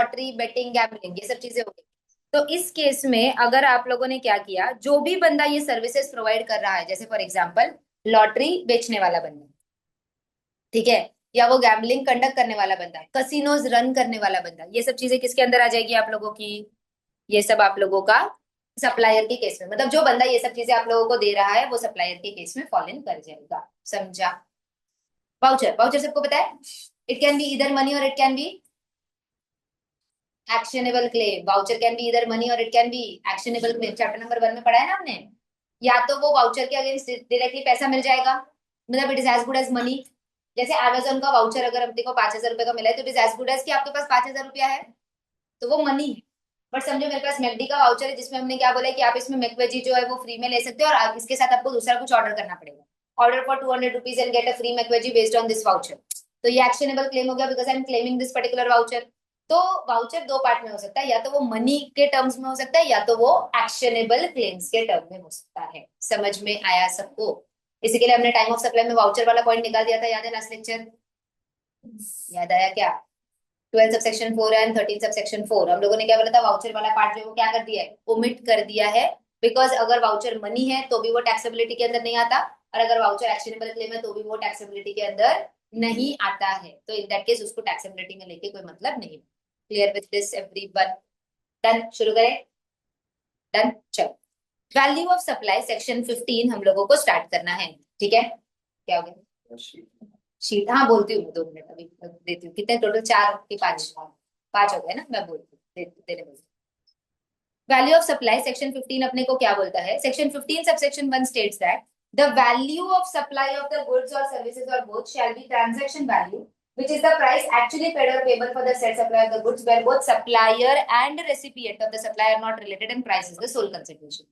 Lottery, betting, gambling, ये सब चीजें हो गई। तो इस केस में अगर आप लोगों ने क्या किया, जो भी बंदा ये सर्विसेज प्रोवाइड कर रहा है, जैसे फॉर एग्जांपल लॉटरी बेचने वाला बंदा, ठीक है, या वो गैम्बलिंग कंडक्ट करने वाला बंदा, कसिनोज रन करने वाला बंदा, ये सब चीजें किसके अंदर आ जाएगी आप लोगों की? ये सब आप लोगों का सप्लायर के केस में, मतलब जो बंदा ये सब चीजें आप लोगों को दे रहा है वो सप्लायर के केस में फॉल इन कर जाएगा। समझा? वाउचर, वाउचर सबको पता है, इट कैन बी इधर मनी और it can be actionable claim. Voucher can be इधर मनी और it can be actionable claim, chapter number 1 में पढ़ा है ना हमने। या तो वो वाउचर के अगेंस्ट डायरेक्टली पैसा मिल जाएगा, मतलब it is as good as money. जैसे अमेजोन का वाउचर अगर हमको 5,000 रुपए का मिला है तो it is as good as कि आपके पास 5,000 रुपया है, तो वो मनी है। बट समझो मेरे पास मैकडी का वाउचर है जिसमें हमने क्या बोला है कि आप इसमें मैकवेजी जो है वो फ्री में ले सकते हो, और इसके साथ आपको दूसरा कुछ ऑर्डर करना पड़ेगा। Order for 200 rupees and get a free McVeggie based on this voucher. तो ये एक्शनेबल क्लेम हो गया because I am claiming this particular voucher. तो वाउचर दो पार्ट में हो सकता है, या तो वो मनी के टर्म्स में हो सकता है, या तो वो एक्शनेबल क्लेम्स के टर्म में हो सकता है। समझ में आया सबको? इसी के लिए हमने टाइम ऑफ सप्लाई में वाउचर वाला पॉइंट निकाल दिया था, याद है लास्ट लेक्चर? याद आया क्या? 12 सबसेक्शन 4 एंड 13 सबसेक्शन 4 हम लोगों ने क्या बोला था, वाउचर वाला पार्ट जो है वो क्या कर दिया है, ओमिट कर दिया है। बिकॉज अगर वाउचर मनी है तो भी वो टैक्सेबिलिटी के अंदर नहीं आता, और अगर वाउचर एक्शनेबल क्लेम है तो भी वो टैक्सेबिलिटी के अंदर नहीं आता है। तो इन दैट केस उसको टैक्सेबिलिटी में लेके कोई मतलब नहीं। Clear with this everyone? Done, शुरू करें? डन, चलो। वैल्यू ऑफ सप्लाई सेक्शन 15 हम लोगों को स्टार्ट करना है, ठीक है? क्या हो गया? शीट, हाँ बोलती हूँ, 2 मिनट अभी देती हूँ। कितने टोटल? 4 की 5? 5 हो गए ना, मैं बोलती हूँ, देने बोलती हूँ। वैल्यू ऑफ सप्लाई सेक्शन 15 अपने को क्या बोलता है? Section 15 subsection 1 states that the value of supply of the goods और सर्विसेज और both shall be transaction value which is the price actually paid or payable for the said supply of the goods where both supplier and recipient of the supply are not related and price is the sole consideration।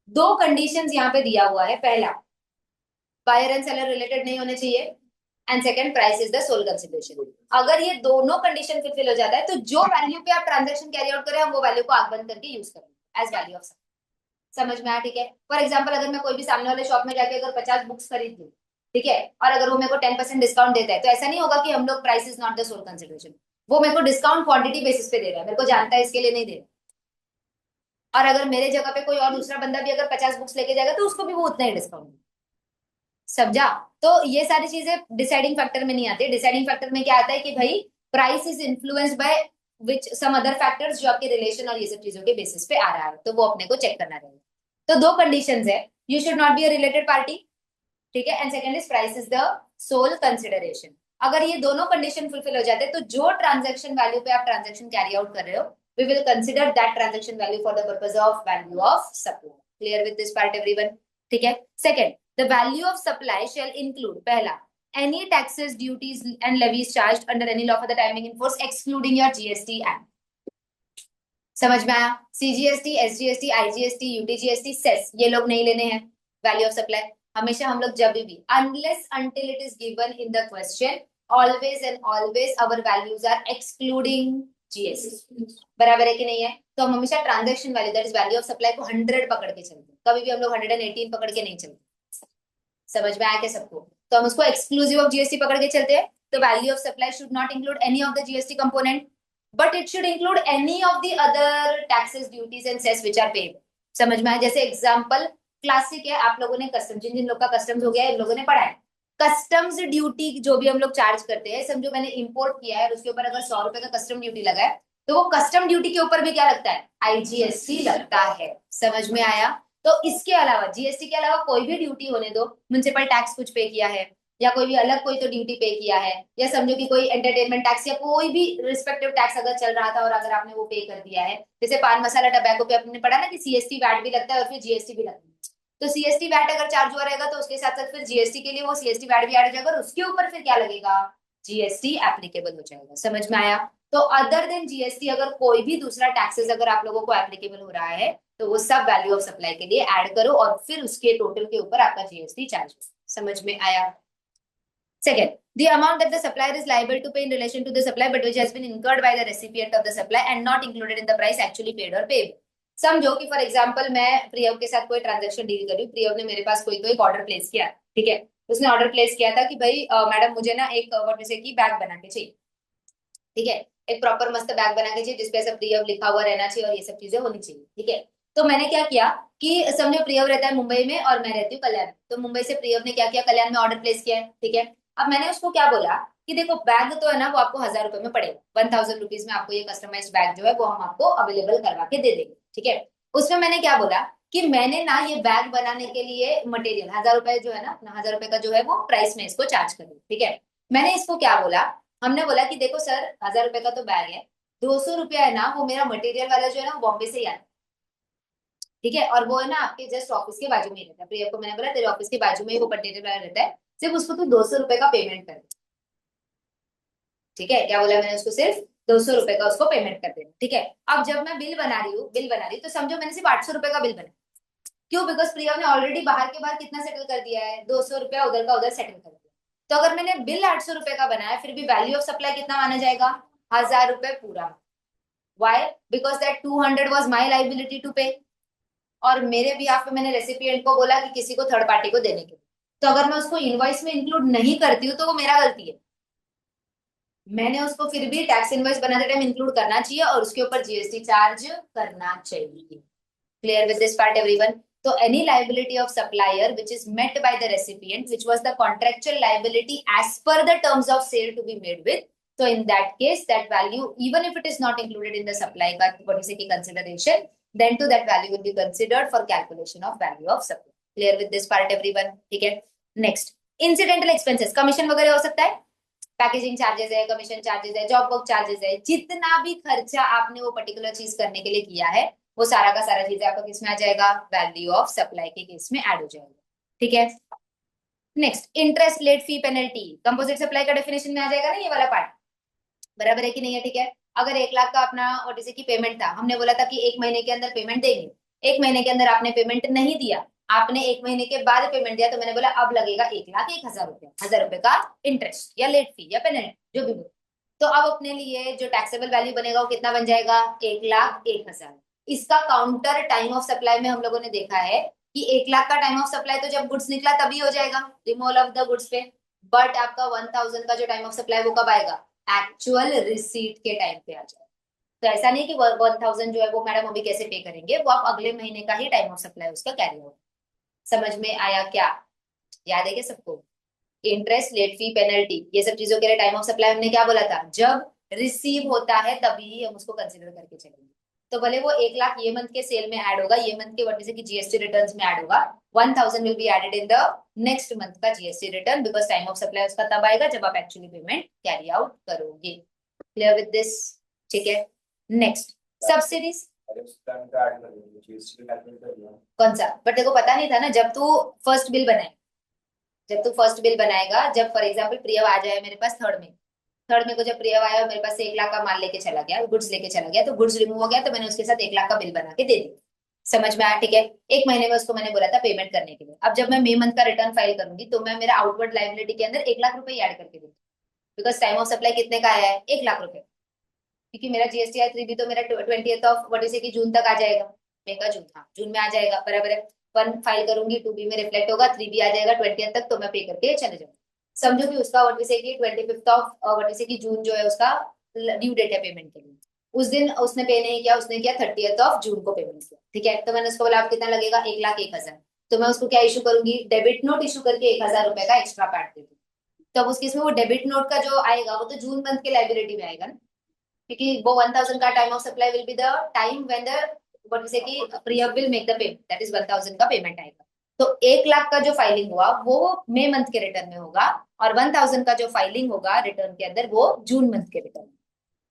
दो conditions यहाँ पे दिया हुआ है, पहला buyer and seller related नहीं होने चाहिए, and second price is the sole consideration. अगर ये दोनों कंडीशन फुलफिल हो जाता है तो जो वैल्यू पे आप ट्रांजैक्शन कैरी आउट करें हम वो वैल्यू को आग बंद करके यूज करेंगे एज वैल्यू ऑफ। समझ में आया? ठीक है। फॉर एग्जाम्पल अगर मैं कोई भी सामने वाले शॉप में जाके अगर 50 बुक्स खरीद लूं, ठीक है, और अगर वो मेरे को 10% डिस्काउंट देता है, तो ऐसा नहीं होगा कि हम लोग price is not the sole consideration. वो मेरे को डिस्काउंट क्वांटिटी बेसिस पे दे रहा है, मेरे को जानता है इसके लिए नहीं दे रहा। और अगर मेरे जगह पे कोई और दूसरा बंदा भी अगर 50 बुक्स लेके जाएगा तो उसको भी वो उतना ही डिस्काउंट। समझा? तो ये सारी चीजें डिसाइडिंग फैक्टर में नहीं आती। डिसाइडिंग फैक्टर में क्या आता है कि भाई price is influenced by which some other factors जो आपके रिलेशन और ये सब चीजों के बेसिस पे आ रहा है, तो वो अपने को चेक करना रहेगा। तो दो कंडीशंस है, you should not be a related party, ठीक है, and second is price is the sole consideration. अगर ये दोनों कंडीशन फुलफिल हो जाते हैं तो जो ट्रांजैक्शन वैल्यू पे आप ट्रांजैक्शन कैरी आउट कर रहे हो we will consider that transaction value for the purpose of value of supply. Clear with this part everyone? ठीक है। Second, the value of supply shall include, पहला, any taxes, duties and levies charged under any law for the time being in force excluding your GST act। समझ में आया? CGST, SGST, IGST, UTGST, cess, ये लोग नहीं लेने हैं value of supply. हमेशा हम लोग जब भी unless until it is given in the question always and always our values are excluding GST. बराबर है कि नहीं है? तो हम हमेशा transaction value that is value of supply को 100 पकड़ के चलते हैं, कभी भी हम लोग 118 पकड़ के नहीं चलते। समझ में आया क्या सबको? तो हम उसको एक्सक्लूसिव ऑफ जीएसटी पकड़ के चलते हैं। तो value of supply should not include any of the GST component but it should include any of the other taxes, duties and cess which are paid। समझ में आया? जैसे एग्जांपल क्लासिक है, आप लोगों ने कस्टम, जिन जिन लोग का कस्टम्स हो गया है इन लोगों ने पढ़ा है। कस्टम्स ड्यूटी जो भी हम लोग चार्ज करते हैं, समझो मैंने इंपोर्ट किया है और उसके ऊपर अगर 100 रुपए का कस्टम ड्यूटी लगा है तो वो कस्टम ड्यूटी के ऊपर भी क्या लगता है? आईजीएसटी लगता है। समझ में आया? तो इसके अलावा जीएसटी के अलावा कोई भी ड्यूटी होने दो, म्युनिसिपल टैक्स कुछ पे किया है या कोई भी अलग कोई तो ड्यूटी पे किया है, या समझो कि कोई एंटरटेनमेंट टैक्स या कोई भी रिस्पेक्टिव टैक्स अगर चल रहा था और अगर आपने वो पे कर दिया है, जैसे पान मसाला टबैको पे आपने पढ़ा ना कि सीएसटी वैट भी लगता है और फिर जीएसटी भी लगता है। तो सीएसटी वैट अगर चार्ज हुआ रहेगा तो उसके साथ साथ फिर जीएसटी के लिए वो सीएसटी वैट भी ऐड हो जाएगा और उसके ऊपर फिर क्या लगेगा? जीएसटी एप्लीकेबल हो जाएगा। समझ में आया? तो अदर देन जीएसटी अगर कोई भी दूसरा टैक्सेस अगर आप लोगों को एप्लीकेबल हो रहा है तो वो सब वैल्यू ऑफ सप्लाई के लिए ऐड करो और फिर उसके टोटल के ऊपर आपका जीएसटी चार्ज हो। समझ में आया? Second, the amount that the supplier is liable to pay in relation to the supply but which has been incurred by the recipient of the supply and not included in the price actually paid or payable। समझो कि for example मैं प्रियव के साथ कोई transaction deal कर रही हूँ, प्रियव ने मेरे पास कोई तो एक ऑर्डर प्लेस किया, ठीक है, उसने ऑर्डर प्लेस किया था कि भाई मैडम मुझे ना एक व्हाट से की बैग बना के चाहिए, ठीक है। एक प्रॉपर मस्त बैग बना के चाहिए जिसपे ऐसा प्रियव लिखा हुआ रहना चाहिए और ये सब चीजें होनी चाहिए, ठीक है। तो मैंने क्या किया कि समझो प्रियव रहता है मुंबई में और मैं रहती हूँ कल्याण में, तो मुंबई से प्रियव ने क्या किया, कल्याण में ऑर्डर प्लेस किया है, ठीक है। अब मैंने उसको क्या बोला कि देखो बैग तो है ना वो आपको 1000 रुपए में पड़ेगा, 1000 रुपीज में आपको ये कस्टमाइज बैग जो है वो हम आपको अवेलेबल करवा के दे देंगे, ठीक है। उसमें मैंने क्या बोला कि मैंने ना ये बैग बनाने के लिए मटेरियल 1000 रुपए जो है ना, 1000 रुपए का जो है वो प्राइस में इसको चार्ज करूँ, ठीक है। मैंने इसको क्या बोला, हमने बोला कि देखो सर 1000 रुपए का तो बैग है, 200 रुपया है ना वो मेरा मटेरियल वाला जो है ना वो बॉम्बे से ही आता है, ठीक है। और वो है ना आपके जस्ट ऑफिस के बाजू में ही रहता है, प्रिया को मैंने बोला तेरे ऑफिस के बाजू में ही वो मटेरियल वाला रहता है, सिर्फ उसको तू 200 रुपए का पेमेंट कर दे, ठीक है। क्या बोला मैंने उसको, सिर्फ 200 रुपए का उसको पेमेंट कर देना, ठीक है। अब जब मैं बिल बना रही हूँ तो समझो मैंने सिर्फ 800 रुपए का बिल बनाया, क्यों, बिकॉज प्रिया ने ऑलरेडी बाहर के बाहर कितना सेटल कर दिया है, 200 रुपया उधर का उधर सेटल कर दिया। तो अगर मैंने बिल 800 रुपए का बनाया फिर भी वैल्यू ऑफ सप्लाई कितना माना जाएगा, 1000 रुपए पूरा। Why, because that 200 was my liability to pay, और मेरे भी पे मैंने रेसिपिएंट को बोला कि किसी को थर्ड पार्टी को देने के लिए, तो अगर मैं उसको इनवॉइस में इंक्लूड नहीं करती हूँ तो वो मेरा गलती है, मैंने उसको फिर भी टैक्स इनवॉइस बनाते टाइम इंक्लूड करना चाहिए और उसके ऊपर जीएसटी चार्ज करना चाहिए। Clear with this part, everyone? So any liability of supplier which is met by the recipient, which was the contractual liability as per the terms of sale to be made with. So in that case, that value, even if it is not included in the supply what is it consideration, then to that value will be considered for calculation of value of supply. Clear with this part, everyone? ठीक है. Next, incidental expenses, commission वगैरह हो सकता है, packaging charges है, commission charges है, job work charges है, जितना भी खर्चा आपने वो पर्टिकुलर चीज करने के लिए किया है वो सारा का सारा चीज आपका किस में आ जाएगा, वैल्यू ऑफ सप्लाई के केस में ऐड हो जाएगा, ठीक है। Next, interest late fee penalty, composite supply का डेफिनेशन में आ जाएगा ना ये वाला पार्ट, बराबर है कि नहीं है, ठीक है। अगर 1 लाख का अपना ओटीसी की पेमेंट था, हमने बोला था कि 1 महीने के अंदर पेमेंट देंगे, 1 महीने के अंदर आपने पेमेंट नहीं दिया, आपने 1 महीने के बाद पेमेंट दिया, तो मैंने बोला अब लगेगा 1,01,000 रुपया, 1000 रुपए का इंटरेस्ट या लेट फी या पेनल्टी जो भी बोलो। तो अब अपने लिए जो टैक्सेबल वैल्यू बनेगा वो कितना बन जाएगा, 1,01,000। इसका काउंटर टाइम ऑफ सप्लाई में हम लोगों ने देखा है कि 1 लाख का टाइम ऑफ सप्लाई तो जब गुड्स निकला तभी हो जाएगा, रिमूवल ऑफ द गुड्स पे, बट आपका 1000 का जो टाइम ऑफ सप्लाई वो कब आएगा, एक्चुअल रिसीट के टाइम पे आ जाए। तो ऐसा नहीं कि 1000 जो है वो मैडम अभी कैसे पे करेंगे, वो आप अगले महीने का ही टाइम ऑफ सप्लाई उसका कैरी होगा। समझ में आया क्या, याद है क्या सबको, इंटरेस्ट लेट फी पेनल्टी ये सब चीजों के लिए टाइम ऑफ सप्लाई हमने क्या बोला था, जब रिसीव होता है तभी हम उसको कंसिडर करके चलेंगे। तो भले वो 1 लाख ये मंथ के सेल में ऐड होगा, ये मंथ के वजह से की जीएसटी रिटर्न्स में ऐड होगा, 1000 will be added in the next month का GST return, because time of supply उसका तब आएगा जब आप एक्चुअली पेमेंट कैरी आउट करोगे। क्लियर विद दिस, ठीक है। नेक्स्ट, सब्सिडीज, कौन सा, बट देखो पता नहीं था ना जब तू फर्स्ट बिल बनाए, जब तू फर्स्ट बिल बनाएगा, जब फॉर एग्जाम्पल प्रियव आ जाए मेरे पास थर्ड में को जब प्रियव आया और मेरे पास से 1 लाख का माल लेके चला गया, गुड्स लेके चला गया, तो गुड्स रिमूव हो गया, तो मैंने उसके साथ 1 लाख का बिल बना के दे दिया। समझ में आया, ठीक है। 1 महीने में उसको मैंने बोला था पेमेंट करने के लिए। अब जब मैं मई मंथ का रिटर्न फाइल करूंगी तो मैं मेरा आउटवर्ड लाइबिलिटी के अंदर 1 लाख रुपए ऐड करके दूंगी, बिकॉज टाइम ऑफ सप्लाई कितने का आया है, 1 लाख रुपए, क्योंकि मेरा जीएसटी 3 भी तो मेरा 20th ऑफ व्हाट इज की जून तक आ जाएगा, मई का जून, हाँ जून में आ जाएगा, बराबर है। 1 फाइल करूंगी 2 बी में रिफ्लेक्ट होगा, 3 भी आ जाएगा 20th तक, तो मैं पे करके चले जाऊंगा। समझो कि उसका व्हाट इज की 25th ऑफ व्हाट इज की जून जो है उसका ड्यू डेट है पेमेंट के लिए, उस दिन उसने पे नहीं किया, उसने किया 30th ऑफ जून को पेमेंट किया, ठीक है। तो मैंने उसको बोला आप कितना लगेगा, 1,01,000, तो मैं उसको क्या इशू करूंगी, डेबिट नोट इशू करके 1,000 रुपए का एक्स्ट्रा काट देती हूँ। तो अब उसके इसमें वो डेबिट नोट का जो आएगा वो तो जून मंथ के लाइबिलिटी में आएगा ना, क्योंकि वो 1000 का time of supply will be the time when the what we say कि Priya will make the payment, that is 1000 का पेमेंट आएगा। तो 1 लाख का जो फाइलिंग हुआ वो मई मंथ के रिटर्न में होगा, और 1000 का जो फाइलिंग होगा रिटर्न के अंदर वो जून मंथ के रिटर्न में।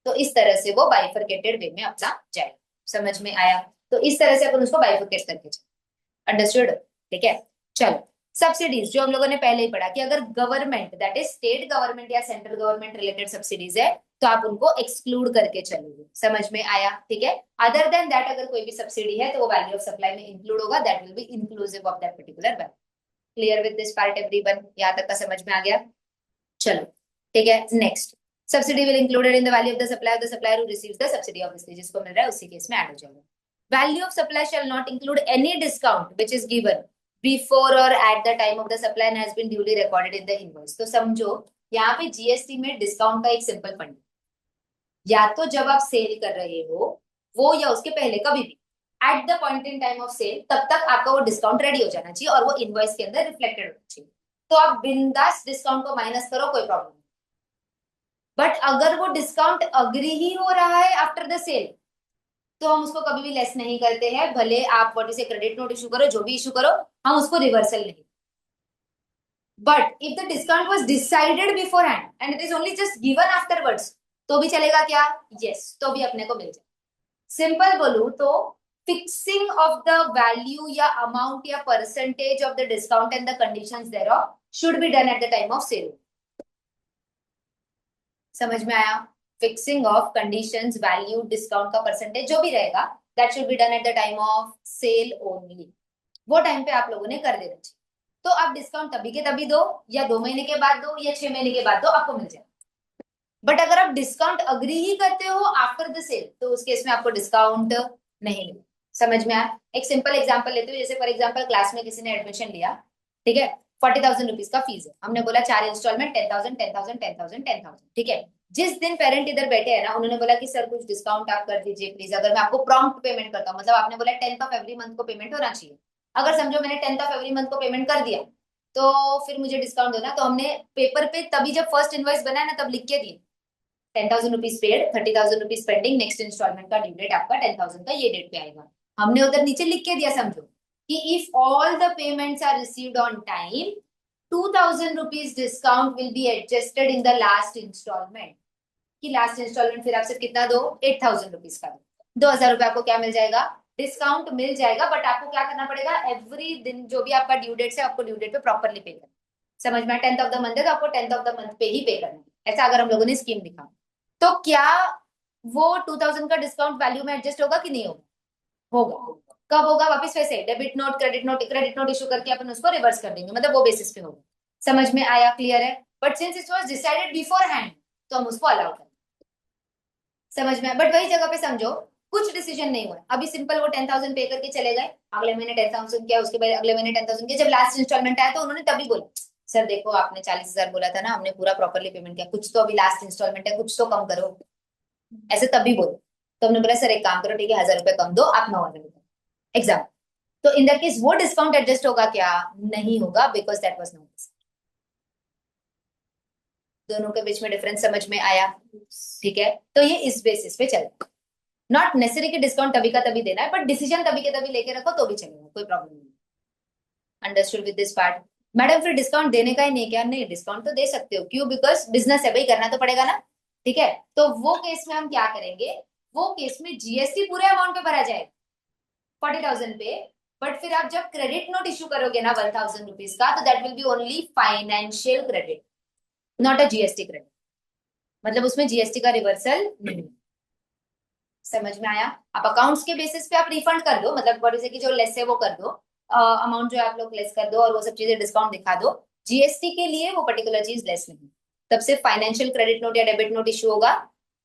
तो इस तरह से वो बाइफरकेटेड वे में अपना जाएगा। समझ में आया, तो इस तरह से अपन उसको बाइफरकेट करके चलें, अंडरस्टूड, ठीक है। चलो, सब्सिडीज जो हम लोगों ने पहले ही पढ़ा कि अगर government that is state government या सेंट्रल गवर्नमेंट रिलेटेड सब्सिडीज है तो आप उनको एक्सक्लूड करके चलोगे। समझ में आया, ठीक है। अदर देन दैट अगर कोई भी सब्सिडी है तो वो वैल्यू ऑफ सप्लाई में इंक्लूड होगा, that will B inclusive of that particular value. Clear with this part everyone, यहाँ तक का समझ में आ गया। चलो, ठीक है। Next, subsidy will included in the value of the supply of the supplier who receives the subsidy, obviously जिसको मिल रहा है उसी केस में ऐड हो जाएगा। Value of supply shall not include any discount which is given before और at the time of the supply and has been duly recorded in the invoice. तो समझो यहाँ पे जीएसटी में डिस्काउंट का एक सिंपल फंड, या तो जब आप सेल कर रहे हो वो, या उसके पहले कभी भी at the point in time of sale, तब तक आपका वो डिस्काउंट रेडी हो जाना चाहिए और वो इनवॉइस के अंदर रिफ्लेक्टेड होना चाहिए। तो आप बिंदास डिस्काउंट को माइनस करो, कोई प्रॉब्लम नहीं। बट अगर वो डिस्काउंट अग्री ही हो रहा है आफ्टर द सेल, तो हम उसको कभी भी लेस नहीं करते हैं, भले आप what is credit note issue करो, जो भी इशू करो, हम उसको रिवर्सल नहीं। But if the discount was decided before hand and it is only just given afterwards, तो भी चलेगा क्या? यस, तो भी अपने को मिल जाए। सिंपल बोलूं तो फिक्सिंग ऑफ द वैल्यू या अमाउंट या percentage of the discount and the conditions thereof should be done at the time of sale. समझ में आया? Fixing of conditions, value, discount का परसेंटेज जो भी रहेगा, that should be done at the time of sale only. वो time पे आप लोगों ने कर देना चाहिए। तो आप डिस्काउंट तभी के तभी दो, या 2 महीने के बाद दो, या 6 महीने के बाद दो, आपको मिल जाए। बट अगर आप डिस्काउंट अग्री ही करते हो आफ्टर द सेल, तो उस केस में आपको डिस्काउंट नहीं मिलेगा। समझ में आया? एक सिंपल एग्जांपल लेते हो, जैसे फॉर एग्जांपल क्लास में किसी ने एडमिशन लिया, ठीक है, 40,000 रुपीज का फीस है, हमने बोला 4 इंस्टॉलमेंट, 10,000 10,000 10,000 10,000, ठीक है। जिस दिन पेरेंट इधर बैठे हैं ना, उन्होंने बोला कि सर कुछ डिस्काउंट आप कर दीजिए प्लीज, अगर मैं आपको प्रॉम्प्ट पेमेंट करता हूँ, मतलब आपने बोला 10th ऑफ एवरी मंथ को पेमेंट होना चाहिए, अगर समझो मैंने 10th ऑफ एवरी मंथ को पेमेंट कर दिया, तो फिर मुझे डिस्काउंट देना। तो हमने पेपर पे तभी जब फर्स्ट इनवॉइस बनाया ना, तब लिख के दिए 10,000 rupees paid, 30,000 rupees pending, next instalment का ड्यू डेट आपका 10,000 का ये डेट पे आएगा। हमने उधर नीचे लिख के दिया, समझो कि if all the payments are received on time, 2,000 rupees discount will be adjusted in the last instalment. कि लास्ट इंस्टॉलमेंट फिर आप सिर्फ कितना दो? 8,000 रुपीज का दो। 2,000 रुपए आपको क्या मिल जाएगा? डिस्काउंट मिल जाएगा। बट आपको क्या करना पड़ेगा? एवरी दिन जो भी आपका ड्यू डेट है, आपको ड्यू डेट पे प्रॉपरली पे करना। समझ में? 10th ऑफ द मंथ है तो आपको 10th ऑफ द मंथ पे ही पे करना है। ऐसा अगर हम लोगों ने स्कीम दिखा, तो क्या वो 2,000 का डिस्काउंट वैल्यू में एडजस्ट होगा कि नहीं होगा? होगा। कब होगा? वापस वैसे debit note, credit note issue करके अपन उसको रिवर्स कर देंगे, मतलब वो बेसिस पे होगा। समझ में आया? क्लियर है? But since it was decided before hand, तो हम उसको अलाउ करें। समझ में? बट वही जगह पे समझो कुछ डिसीजन नहीं हुआ, अभी सिंपल वो 10,000 पे करके चले गए, अगले महीने 10,000 किया, उसके बाद अगले महीने 10,000 किया, जब लास्ट इंस्टॉलमेंट आया तो उन्होंने तभी बोला सर देखो आपने 40,000 बोला था ना, हमने पूरा प्रॉपरली पेमेंट किया, कुछ तो अभी लास्ट इंस्टॉलमेंट है, कुछ तो कम करो। ऐसे तभी बोलो। तो हमने बोला सर एक काम करो, ठीक है 1,000 रुपए कम दो, आप 9,000 रुपए एग्जाम। तो इन दैट केस वो डिस्काउंट एडजस्ट होगा क्या? नहीं होगा, बिकॉज दैट वाज नॉट। दोनों के बीच में डिफरेंस समझ में आया? ठीक है, तो ये इस बेसिस पे चलता है। नॉट नेसेसरी कि डिस्काउंट तभी का तभी देना है, बट डिसीजन तभी के तभी लेके रखो तो भी चलेगा, कोई प्रॉब्लम नहीं। Understood with this part? Madam फिर डिस्काउंट देने का ही नहीं क्या? नहीं, डिस्काउंट तो दे सकते हो, क्यों? बिकॉज बिजनेस है भाई, करना तो पड़ेगा ना। ठीक है, तो वो केस में हम क्या करेंगे? वो केस में जीएसटी पूरे अमाउंट पे भरा जाएगा, 40,000 पे। बट फिर आप जब क्रेडिट नोट इशू करोगे ना 1,000 रुपीज का, तो that will B only financial credit, not a GST credit. मतलब उसमें जीएसटी का रिवर्सल नहीं। समझ में आया? आप अकाउंट्स के बेसिस पे आप रिफंड कर दो, मतलब बॉडी से कि जो लेस है वो कर दो, अमाउंट जो है आप लोग लेस कर दो और वो सब चीजें डिस्काउंट दिखा दो। जीएसटी के लिए वो पर्टिकुलर चीज लेस नहीं, तब सिर्फ फाइनेंशियल क्रेडिट नोट या डेबिट नोट इशू होगा,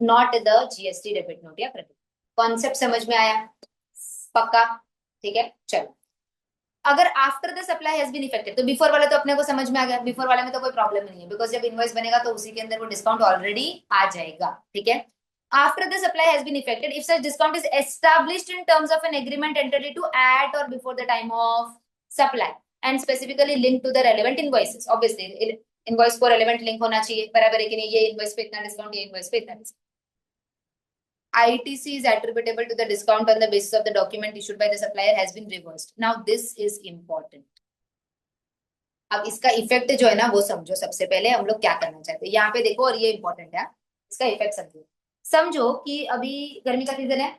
not the GST debit note या क्रेडिट। कॉन्सेप्ट समझ में आया? पक्का? ठीक है, चलो। अगर after the supply has been effected, तो बिफोर वाला तो अपने को समझ में आ गया, बिफोर वाले में तो कोई प्रॉब्लम नहीं है, बिकॉज जब इनवॉइस बनेगा तो उसी के अंदर वो डिस्काउंट ऑलरेडी आ जाएगा। ठीक है, after the supply has been effected, if such discount is established in terms of an agreement entered into at or before the time of supply and specifically linked to the relevant invoices, obviously invoice को relevant link होना चाहिए, बराबर है कि नहीं? ये invoice पे इतना डिस्काउंट, ये invoice पे इतना discount. ITC is attributable to the discount on the basis of the document issued by the supplier has been reversed. Now this is important. अब इसका इफेक्ट जो है ना वो समझो। सबसे पहले हम लोग क्या करना चाहते हैं यहाँ पे देखो, और ये इंपॉर्टेंट है, इसका इफेक्ट समझो। समझो कि अभी गर्मी का सीजन है,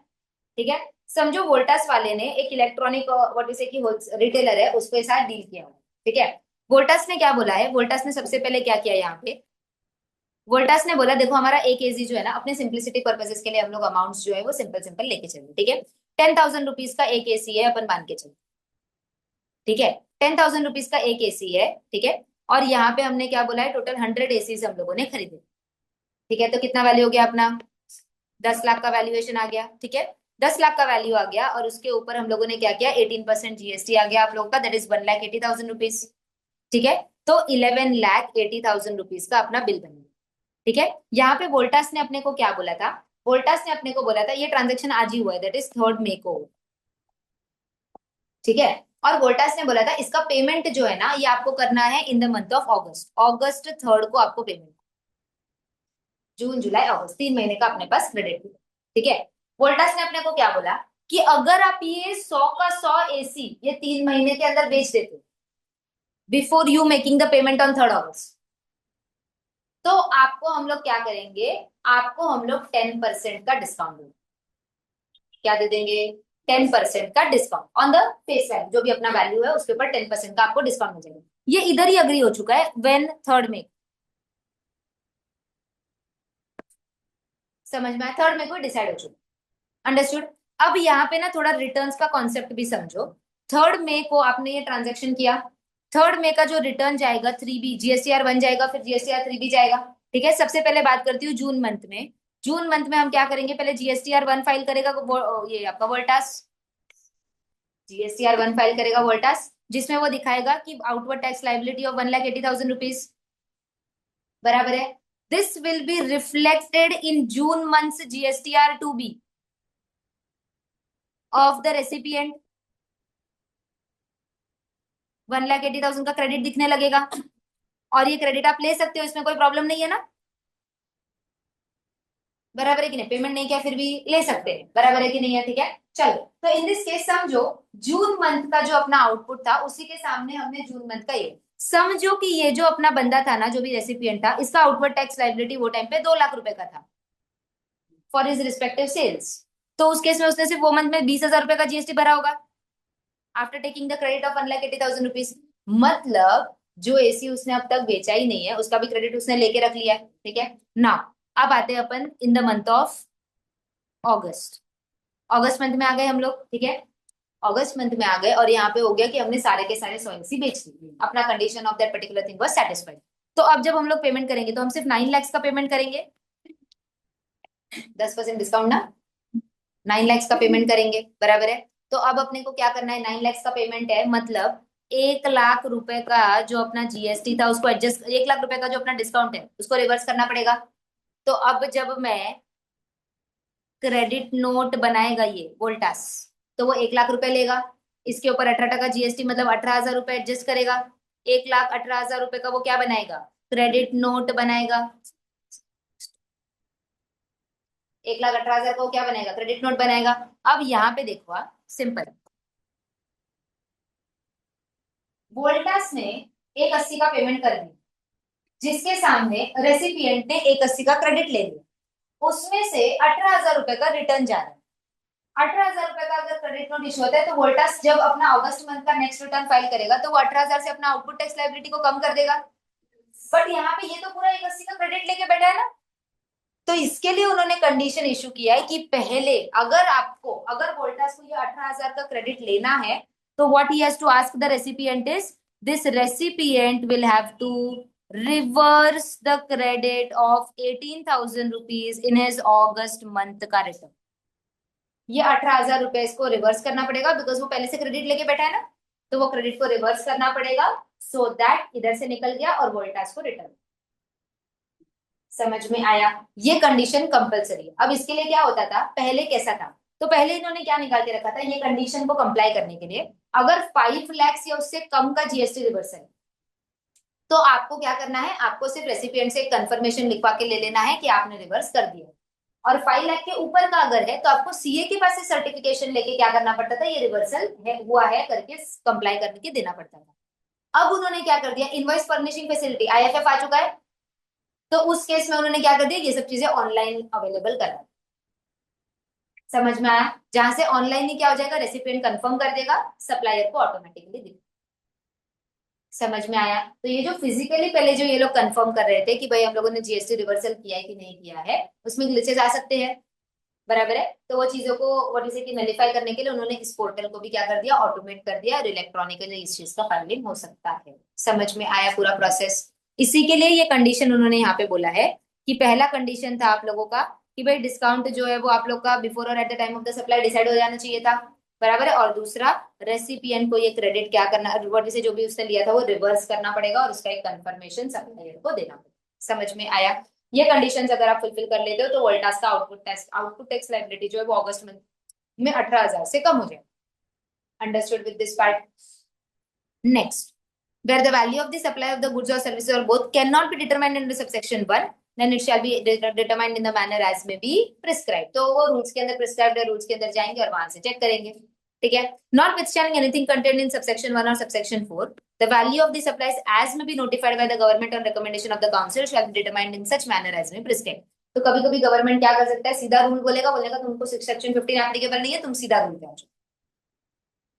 ठीक है। समझो वोल्टास वाले ने एक इलेक्ट्रॉनिक व्हाट इज की रिटेलर है उसके साथ डील किया हुआ, ठीक है। वोल्टास ने क्या बोला है? वोल्टास ने सबसे पहले क्या किया यहाँ पे? वोल्टास ने बोला देखो हमारा एक एजी जो है ना, अपने सिंप्लिसिटी पर्पसेस के लिए हम लोग अमाउंट्स जो है वो सिंपल सिंपल लेके चलेंगे, ठीक है। 10,000 रुपीज का एक एसी है, अपन मान के चलो, ठीक है। 10,000 रुपीज का एक एसी है, ठीक है। और यहाँ पे हमने क्या बोला है? टोटल 100 एसी हम लोगों ने खरीदे, ठीक है। तो कितना वैल्यू हो गया अपना? 10 लाख का वैल्यूएशन आ गया, ठीक है। 10 लाख का वैल्यू आ गया और उसके ऊपर हम लोगों ने क्या किया? 18% जीएसटी आ गया आप लोगों का, दैट इज 1,80,000 रुपीज, ठीक है। तो 11,80,000 रुपीज का अपना बिल बन गया, ठीक है। यहाँ पे वोल्टास ने अपने को क्या बोला था? वोल्टास ने अपने को बोला था ये ट्रांजेक्शन आज ही हुआ है, दैट इज 3 मई को, ठीक है। और वोल्टास ने बोला था इसका पेमेंट जो है ना ये आपको करना है in the month of August, अगस्त 3 को आपको पेमेंट, जून जुलाई अगस्त 3 महीने का अपने पास क्रेडिट, ठीक है। वोल्टास ने अपने को क्या बोला कि अगर आप ये 100 का 100 एसी ये 3 महीने के अंदर बेच देते before you making the payment on 3 अगस्त, तो आपको हम लोग क्या करेंगे, आपको हम लोग 10% का डिस्काउंट देंगे। क्या दे देंगे, 10% का discount on the face value, जो भी अपना वैल्यू है उसके ऊपर 10% का आपको डिस्काउंट मिल जाएगा। ये इधर ही अग्री हो चुका है व्हेन 3 मई, समझ में आया, 3 मई को डिसाइड हो चुका, अंडरस्टूड। अब यहाँ पे ना थोड़ा रिटर्न्स का कॉन्सेप्ट भी समझो। 3 मई को आपने ये ट्रांजेक्शन किया, 3 मई का जो रिटर्न जाएगा 3B GSTR 1 जाएगा, फिर GSTR 3B जाएगा, ठीक है। सबसे पहले बात करती हूँ जून मंथ में। जून मंथ में हम क्या करेंगे, पहले GSTR 1 फाइल करेगा ये आपका वोल्टास, GSTR 1 फाइल करेगा वोल्टास, जिसमें वो दिखाएगा कि outward tax liability of 1,80,000 rupees, बराबर है। This will be reflected in June month GSTR 2B of the recipient, 1,80,000 का क्रेडिट दिखने लगेगा, और ये क्रेडिट आप ले सकते हो, इसमें कोई प्रॉब्लम नहीं है ना, बराबर है कि नहीं, पेमेंट नहीं किया फिर भी ले सकते हैं, बराबर है कि नहीं है, ठीक है। चलो, तो इन दिस केस समझो जून मंथ का जो अपना आउटपुट था उसी के सामने हमने जून मंथ का ये समझो कि ये जो अपना बंदा था ना, जो भी रेसिपिएंट था, इसका आउटवर्ड टैक्स लाइबिलिटी वो टाइम पे 2 लाख रुपए का था फॉर हिज रिस्पेक्टिव सेल्स। तो उस केस में उसने सिर्फ वो मंथ में 20,000 रुपए का जीएसटी भरा होगा after taking the credit of 1,80,000 rupees. मतलब जो एसी उसने अब तक बेचा ही नहीं है उसका भी क्रेडिट उसने लेके रख लिया है, ठीक है ना। अब आते हैं अपन in the month of August, August month में आ गए हम लोग, ठीक है। अगस्त मंथ में आ गए और यहाँ पे हो गया कि हमने सारे के सारे 100 बेच दिए, अपना condition of that particular thing was satisfied. तो अब जब हम लोग पेमेंट करेंगे तो हम सिर्फ 9 लाख का पेमेंट करेंगे, 10% डिस्काउंट ना, 9 लाख का पेमेंट करेंगे, बराबर है। तो अब अपने को क्या करना है, 9 लाख का पेमेंट है, मतलब 1 लाख रुपए का जो अपना जीएसटी था उसको एडजस्ट, 1 लाख रुपए का जो अपना डिस्काउंट है उसको रिवर्स करना पड़ेगा। तो अब जब मैं क्रेडिट नोट बनाएगा ये वोल्टास, तो वो 1 लाख रुपए लेगा, इसके ऊपर 18% जीएसटी मतलब 18,000 रुपए एडजस्ट करेगा, 1,18,000 रुपए का वो क्या बनाएगा, क्रेडिट नोट बनाएगा, 1,18,000 का वो क्या बनाएगा, क्रेडिट नोट बनाएगा। अब यहाँ पे देखो, सिंपल, वोल्टास ने 180 का पेमेंट कर दिया, जिसके सामने रेसिपिएंट ने 180 का क्रेडिट ले लिया, उसमें से 18,000 रुपए का रिटर्न जा रहा है। 18,000 रुपए का अगर क्रेडिट नोट इशू होता है तो वोल्टास जब अपना अगस्त मंथ का नेक्स्ट रिटर्न फाइल करेगा तो वो 18,000 से अपना आउटपुट टैक्स लायबिलिटी को कम कर देगा। बट यहाँ पे ये तो पूरा 180 का क्रेडिट लेके बैठा है ना, तो इसके लिए उन्होंने कंडीशन इशू किया है कि पहले अगर आपको, अगर वोल्टास को ये 18,000 का क्रेडिट लेना है तो what he has to ask the recipient is, this recipient will have to reverse the credit of 18,000 rupees in his August month का रिटर्न। ये 18,000 रुपए इसको रिवर्स करना पड़ेगा बिकॉज वो पहले से क्रेडिट लेके बैठा है ना, तो वो क्रेडिट को रिवर्स करना पड़ेगा सो दैट इधर से निकल गया और वोल्टास को रिटर्न। समझ में आया, ये कंडीशन कंपलसरी है। अब इसके लिए क्या होता था, पहले कैसा था, तो पहले इन्होंने क्या निकाल के रखा था, ये कंडीशन को कंप्लाई करने के लिए अगर 5 लाख या उससे कम का जीएसटी रिवर्सल, तो आपको क्या करना है, आपको सिर्फ रेसिपिएंट से एक कंफर्मेशन लिखवा के ले लेना है कि आपने रिवर्स कर दिया। और 5 लाख के ऊपर का अगर है तो आपको सीए के पास से सर्टिफिकेशन लेके क्या करना पड़ता था, ये रिवर्सल है हुआ है करके कंप्लाई करके देना पड़ता था। अब उन्होंने क्या कर दिया, इनवॉइस फर्निशिंग फैसिलिटी आईएफएफ आ चुका है, तो उस केस में उन्होंने क्या कर दिया, ये सब चीजें ऑनलाइन अवेलेबल करा। समझ में आया, जहां से ऑनलाइन ही क्या हो जाएगा, रेसिपिएंट कंफर्म कर देगा, सप्लायर को ऑटोमेटिकली दिखेगा। समझ में आया, तो ये जो फिजिकली पहले जो ये लोग कंफर्म कर रहे थे कि भाई हम लोगों ने जीएसटी रिवर्सल किया है कि नहीं किया है, उसमें ग्लिचेस आ सकते हैं, बराबर है। तो वो चीजों को व्हाट इज इट नलिफाई करने के लिए उन्होंने इस पोर्टल को भी क्या कर दिया, ऑटोमेट कर दिया और इलेक्ट्रॉनिकली इस चीज का फाइलिंग हो सकता है। समझ में आया पूरा प्रोसेस। इसी के लिए ये कंडीशन उन्होंने यहाँ पे बोला है कि पहला कंडीशन था आप लोगों का कि भाई डिस्काउंट जो है वो आप लोग का बिफोर और at the time of the supply decide हो जाना चाहिए था, बराबर है। और दूसरा, रेसिपिएंट को ये क्रेडिट क्या करना, व्हाट इज जो भी उसने लिया था वो रिवर्स करना पड़ेगा और उसका एक कंफर्मेशन सप्लायर को देना पड़ेगा। समझ में आया। ये कंडीशंस अगर आप फुलफिल कर लेते हो तो वोल्टास का आउटपुट टैक्स लायबिलिटी जो है वो अगस्त मंथ में 18,000 से कम हो जाए। Understood with this part? Next, where the value of the supply of the goods or services or both cannot be determined under subsection 1, then it shall be determined in the manner as may be prescribed. तो वो rules के अंदर prescribed है, rules के अंदर जाएंगे और वहां से चेक करेंगे। ठीक है, notwithstanding anything contained in subsection 1 or subsection 4, the value of the supplies as may be notified by the government on recommendation of the council shall be determined in such manner as may prescribed. तो कभी कभी government क्या कर सकता है, सीधा rule बोलेगा तुमको सेक्शन 15 एप्लीकेबल नहीं है, तुम सीधा रूल पे।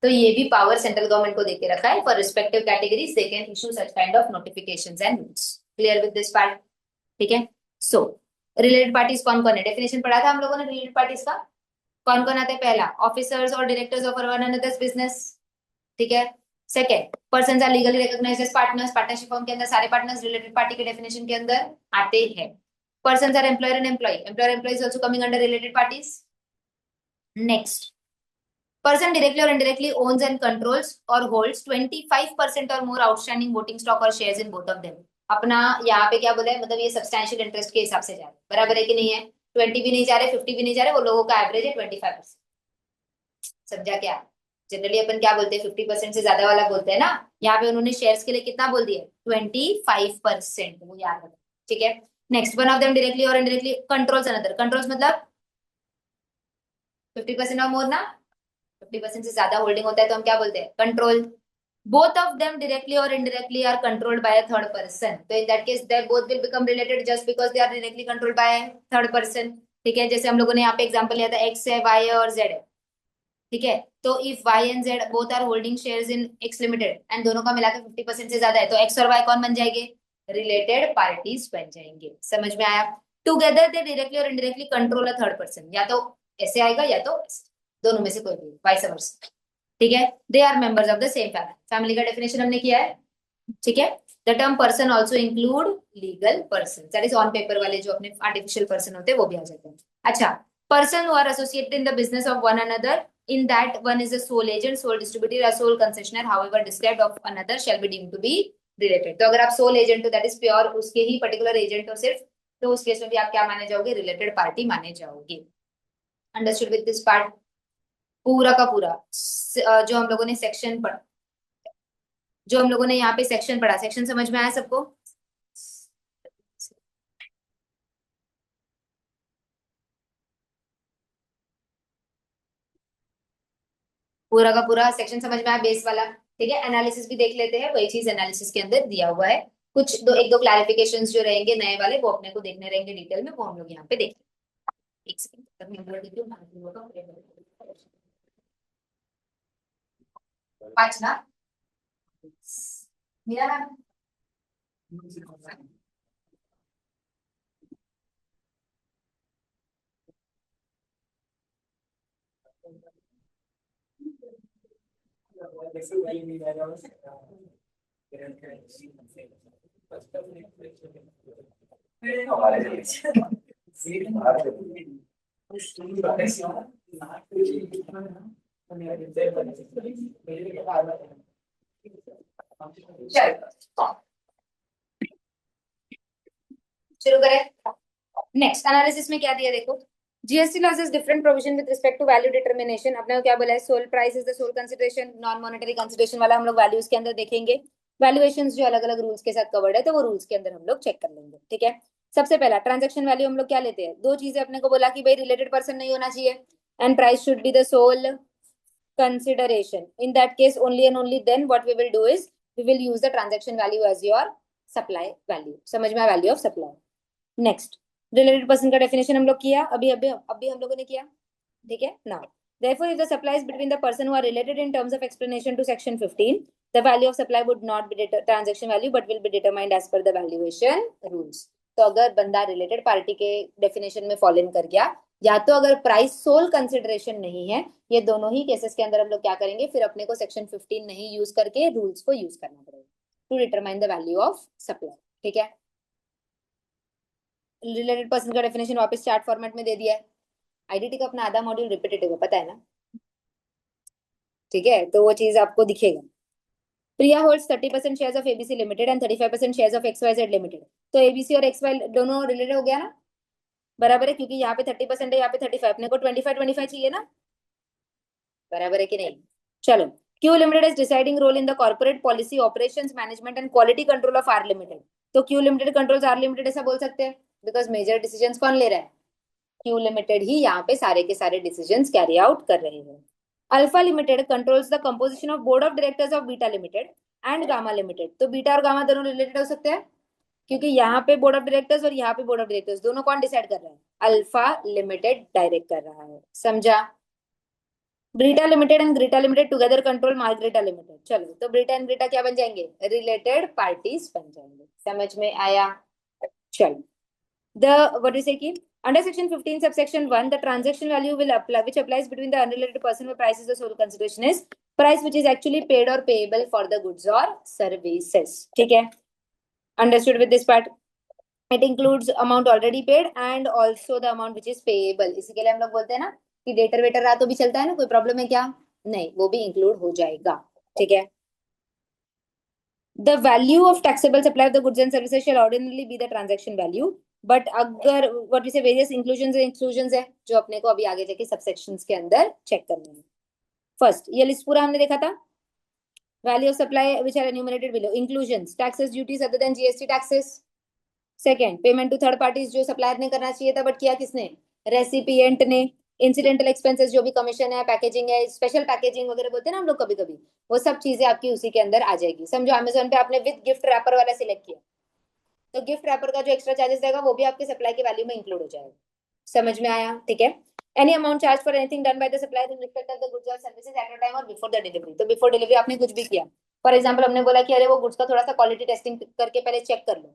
तो ये भी पावर सेंट्रल गवर्नमेंट को देके रखा है, for respective categories they can issue such kind of notifications and rules. Clear with this part? ठीक है। सो रिलेटेड पार्टीज कौन कौन है, डेफिनेशन पढ़ा था हम लोगों ने रिलेटेड पार्टीज का। कौन कौन आते हैं? पहला, ऑफिसर्स और directors of one another's business. ठीक है। Second, persons are legally recognised as partners. Partnership form के अंदर सारे पार्टनर्स रिलेटेड पार्टी के डेफिनेशन के अंदर आते हैं। Persons are employer and employee, employer employee is also coming under related parties. Next, person directly or indirectly owns and controls or holds 25% or more outstanding voting stock or shares in both of them। अपना यहाँ पे क्या बोला है, मतलब ये substantial interest के हिसाब से जा रहा है, बराबर है कि नहीं है? 20 भी नहीं जा रहे, 50 भी नहीं जा रहे, वो लोगों का एवरेज है 25%। समझा क्या? जनरली अपन क्या बोलते हैं, 50% से ज्यादा वाला बोलते हैं ना। यहाँ पे उन्होंने शेयर्स के लिए कितना बोल दिया? 25%, वो याद रखो। ठीक है। Next, one of them directly और इनडायरेक्टली कंट्रोल्स अनदर। कंट्रोल्स मतलब 50% और मोर ना, 50% से ज्यादा होल्डिंग होता है तो हम क्या बोलते हैं? Control. Both of them directly और indirectly are controlled by a third person, तो in that case they both will become related just because they are directly controlled by third person. ठीक है, जैसे हम लोगों ने यहाँ पे एग्जांपल लिया था, एक्स है, वाई है और जेड है। ठीक है, तो if Y and Z both are holding shares in X limited and दोनों का मिलाकर 50% से ज्यादा है, तो एक्स और वाई कौन बन जाएंगे? रिलेटेड पार्टीज बन जाएंगे। समझ में आया? टुगेदर दे डायरेक्टली और इनडायरेक्टली कंट्रोल अ थर्ड पर्सन, या तो ऐसे आएगा या तो ऐसे, दोनों में से कोई भी, वाइस वर्सा। ठीक है, they are members of the same family. Family का डेफिनेशन हमने किया है। ठीक है, the term person also include legal person, that is on paper वाले जो अपने आर्टिफिशियल पर्सन होते हैं वो भी आ जाते हैं। अच्छा, person who are associated in the business of one another in that one is a sole agent, sole distributor or sole concessionaire, however described of another shall be deemed to be related। तो अगर आप sole agent हो, that is pure उसके ही particular agent हो सिर्फ, तो उस case में भी आप क्या माने जाओगे? रिलेटेड पार्टी माने जाओगे। Understood with this part? पूरा का पूरा जो हम लोगों ने सेक्शन पढ़ा, जो हम लोगों ने यहाँ पे सेक्शन पढ़ा, सेक्शन समझ में आया सबको? पूरा का पूरा सेक्शन समझ में आया, बेस वाला? ठीक है, एनालिसिस भी देख लेते हैं, वही चीज एनालिसिस के अंदर दिया हुआ है। कुछ एक दो क्लैरिफिकेशंस जो रहेंगे नए वाले, वो अपने को देखने रहेंगे डिटेल में, वो हम लोग यहाँ पे देखेंगे। एक सेकंड तक मैं बोल देती हूँ। पांच ना, मेरा नाम शुरू करें। नेक्स्ट एनालिसिस में क्या दिया देखो, GST laws is different provision with respect to value determination. अपने को क्या बोला है? Sole price is the sole consideration, non monetary consideration वाला हम लोग वैल्यूज के अंदर देखेंगे। वैल्यूएशंस जो अलग अलग रूल्स के साथ कवर्ड है, तो वो रूल्स के अंदर हम लोग चेक कर लेंगे। ठीक है, सबसे पहला ट्रांजेक्शन वैल्यू हम लोग क्या लेते हैं? दो चीजें अपने को बोला कि भाई रिलेटेड पर्सन नहीं होना चाहिए, and price should be the sole consideration। In that case, only and only then what we will do is we will use the transaction value as your supply value। समझ में? Value of supply. Next, related person का definition हम लोग किया, अभी अभी अभी हम लोगों ने किया। ठीक है, now therefore if the supply is between the person who are related in terms of explanation to section 15, the value of supply would not be transaction value but will be determined as per the valuation rules। तो अगर बंदा related party के definition में follow इन कर गया, या तो अगर प्राइस सोल कंसिडरेशन नहीं है, ये दोनों ही केसेस के अंदर हम लोग क्या करेंगे? फिर अपने को सेक्शन 15 नहीं यूज करके रूल्स को यूज करना पड़ेगा to determine the value of supply. ठीक है, रिलेटेड पर्सन का डेफिनेशन वापस चार्ट फॉर्मेट में दे दिया है। आईडीटी का अपना आधा मॉड्यूल रिपीटेटिव है, पता है ना? ठीक है, तो वो चीज आपको दिखेगा। Priya holds 30% shares of ABC limited and 35% shares of XYZ limited. तो एबीसी और एक्सवाई दोनों रिलेटेड हो गया ना, बराबर है, क्योंकि यहाँ पे 30% है, यहाँ पे 35, अपने को 25-25 चाहिए ना, बराबर है कि नहीं। चलो, Q limited is deciding role in the corporate policy operations management and quality control of R limited. तो Q limited controls R limited ऐसा बोल सकते हैं, बिकॉज मेजर डिसीजंस कौन ले रहा है, क्यू लिमिटेड ही यहाँ पे सारे के सारे डिसीजंस कैरी आउट कर रहे हैं। Alpha limited controls the composition of board of directors of beta limited and gamma limited. तो बीटा और गामा दोनों रिलेटेड हो सकते हैं, क्योंकि यहाँ पे बोर्ड ऑफ डायरेक्टर्स और यहाँ पे बोर्ड ऑफ डायरेक्टर्स दोनों कौन डिसाइड कर रहा है, अल्फा लिमिटेड डायरेक्ट कर रहा है, समझा। Brita limited and Greta limited together control Margreta limited. चलो, तो ब्रीटा एंड ग्रीटा क्या बन जाएंगे, रिलेटेड पार्टीज बन जाएंगे, समझ में आया। चलो, the what do you say ki under section 15 subsection 1 the transaction value will apply which applies between the unrelated person where price is the sole consideration is price which is actually paid or payable for the goods or services, ठीक है, understood with this part। it includes amount already paid and also the amount which is payable। इसी के लिए हम लोग बोलते हैं ना कि डेटर वेटर रहा तो भी चलता है ना, कोई प्रॉब्लम है क्या, नहीं, वो भी इंक्लूड हो जाएगा, ठीक है। the value of taxable supply of the goods and services shall ordinarily be the transaction value, but अगर व्हाट से वेरियस इंक्लूजन एक्सक्लूजन है जो अपने को अभी आगे जाके सबसेक्शंस के अंदर चेक करने हैं। फर्स्ट, ये लिस्ट पूरा हमने देखा था, value of supply which are enumerated below, inclusions, taxes, duties other than GST taxes. Second, payment to third parties जो सप्लायर ने करना चाहिए था बट किया किसने, रेसिपिएंट ने। इंसिडेंटल एक्सपेंसेस जो भी कमीशन है, पैकेजिंग है, स्पेशल पैकेजिंग वगैरह बोलते हैं ना हम लोग कभी कभी, वो सब चीजें आपकी उसी के अंदर आ जाएगी। समझो अमेजोन पे आपने विद गिफ्ट रैपर वाला सिलेक्ट किया, तो गिफ्ट रैपर का जो एक्स्ट्रा चार्जेस रहेगा वो भी आपके सप्लाई के वैल्यू में इंक्लूड हो जाएगा, समझ में आया, ठीक है। Any amount charge for anything done by the supplier in respect of the goods और सर्विसेज एट अ टाइम और बिफोर द डिलीवरी। तो बिफोर डिलीवरी आपने कुछ भी किया, फॉर एग्जांपल हमने बोला कि अरे वो गुड्स का थोड़ा सा क्वालिटी टेस्टिंग करके पहले चेक कर लो,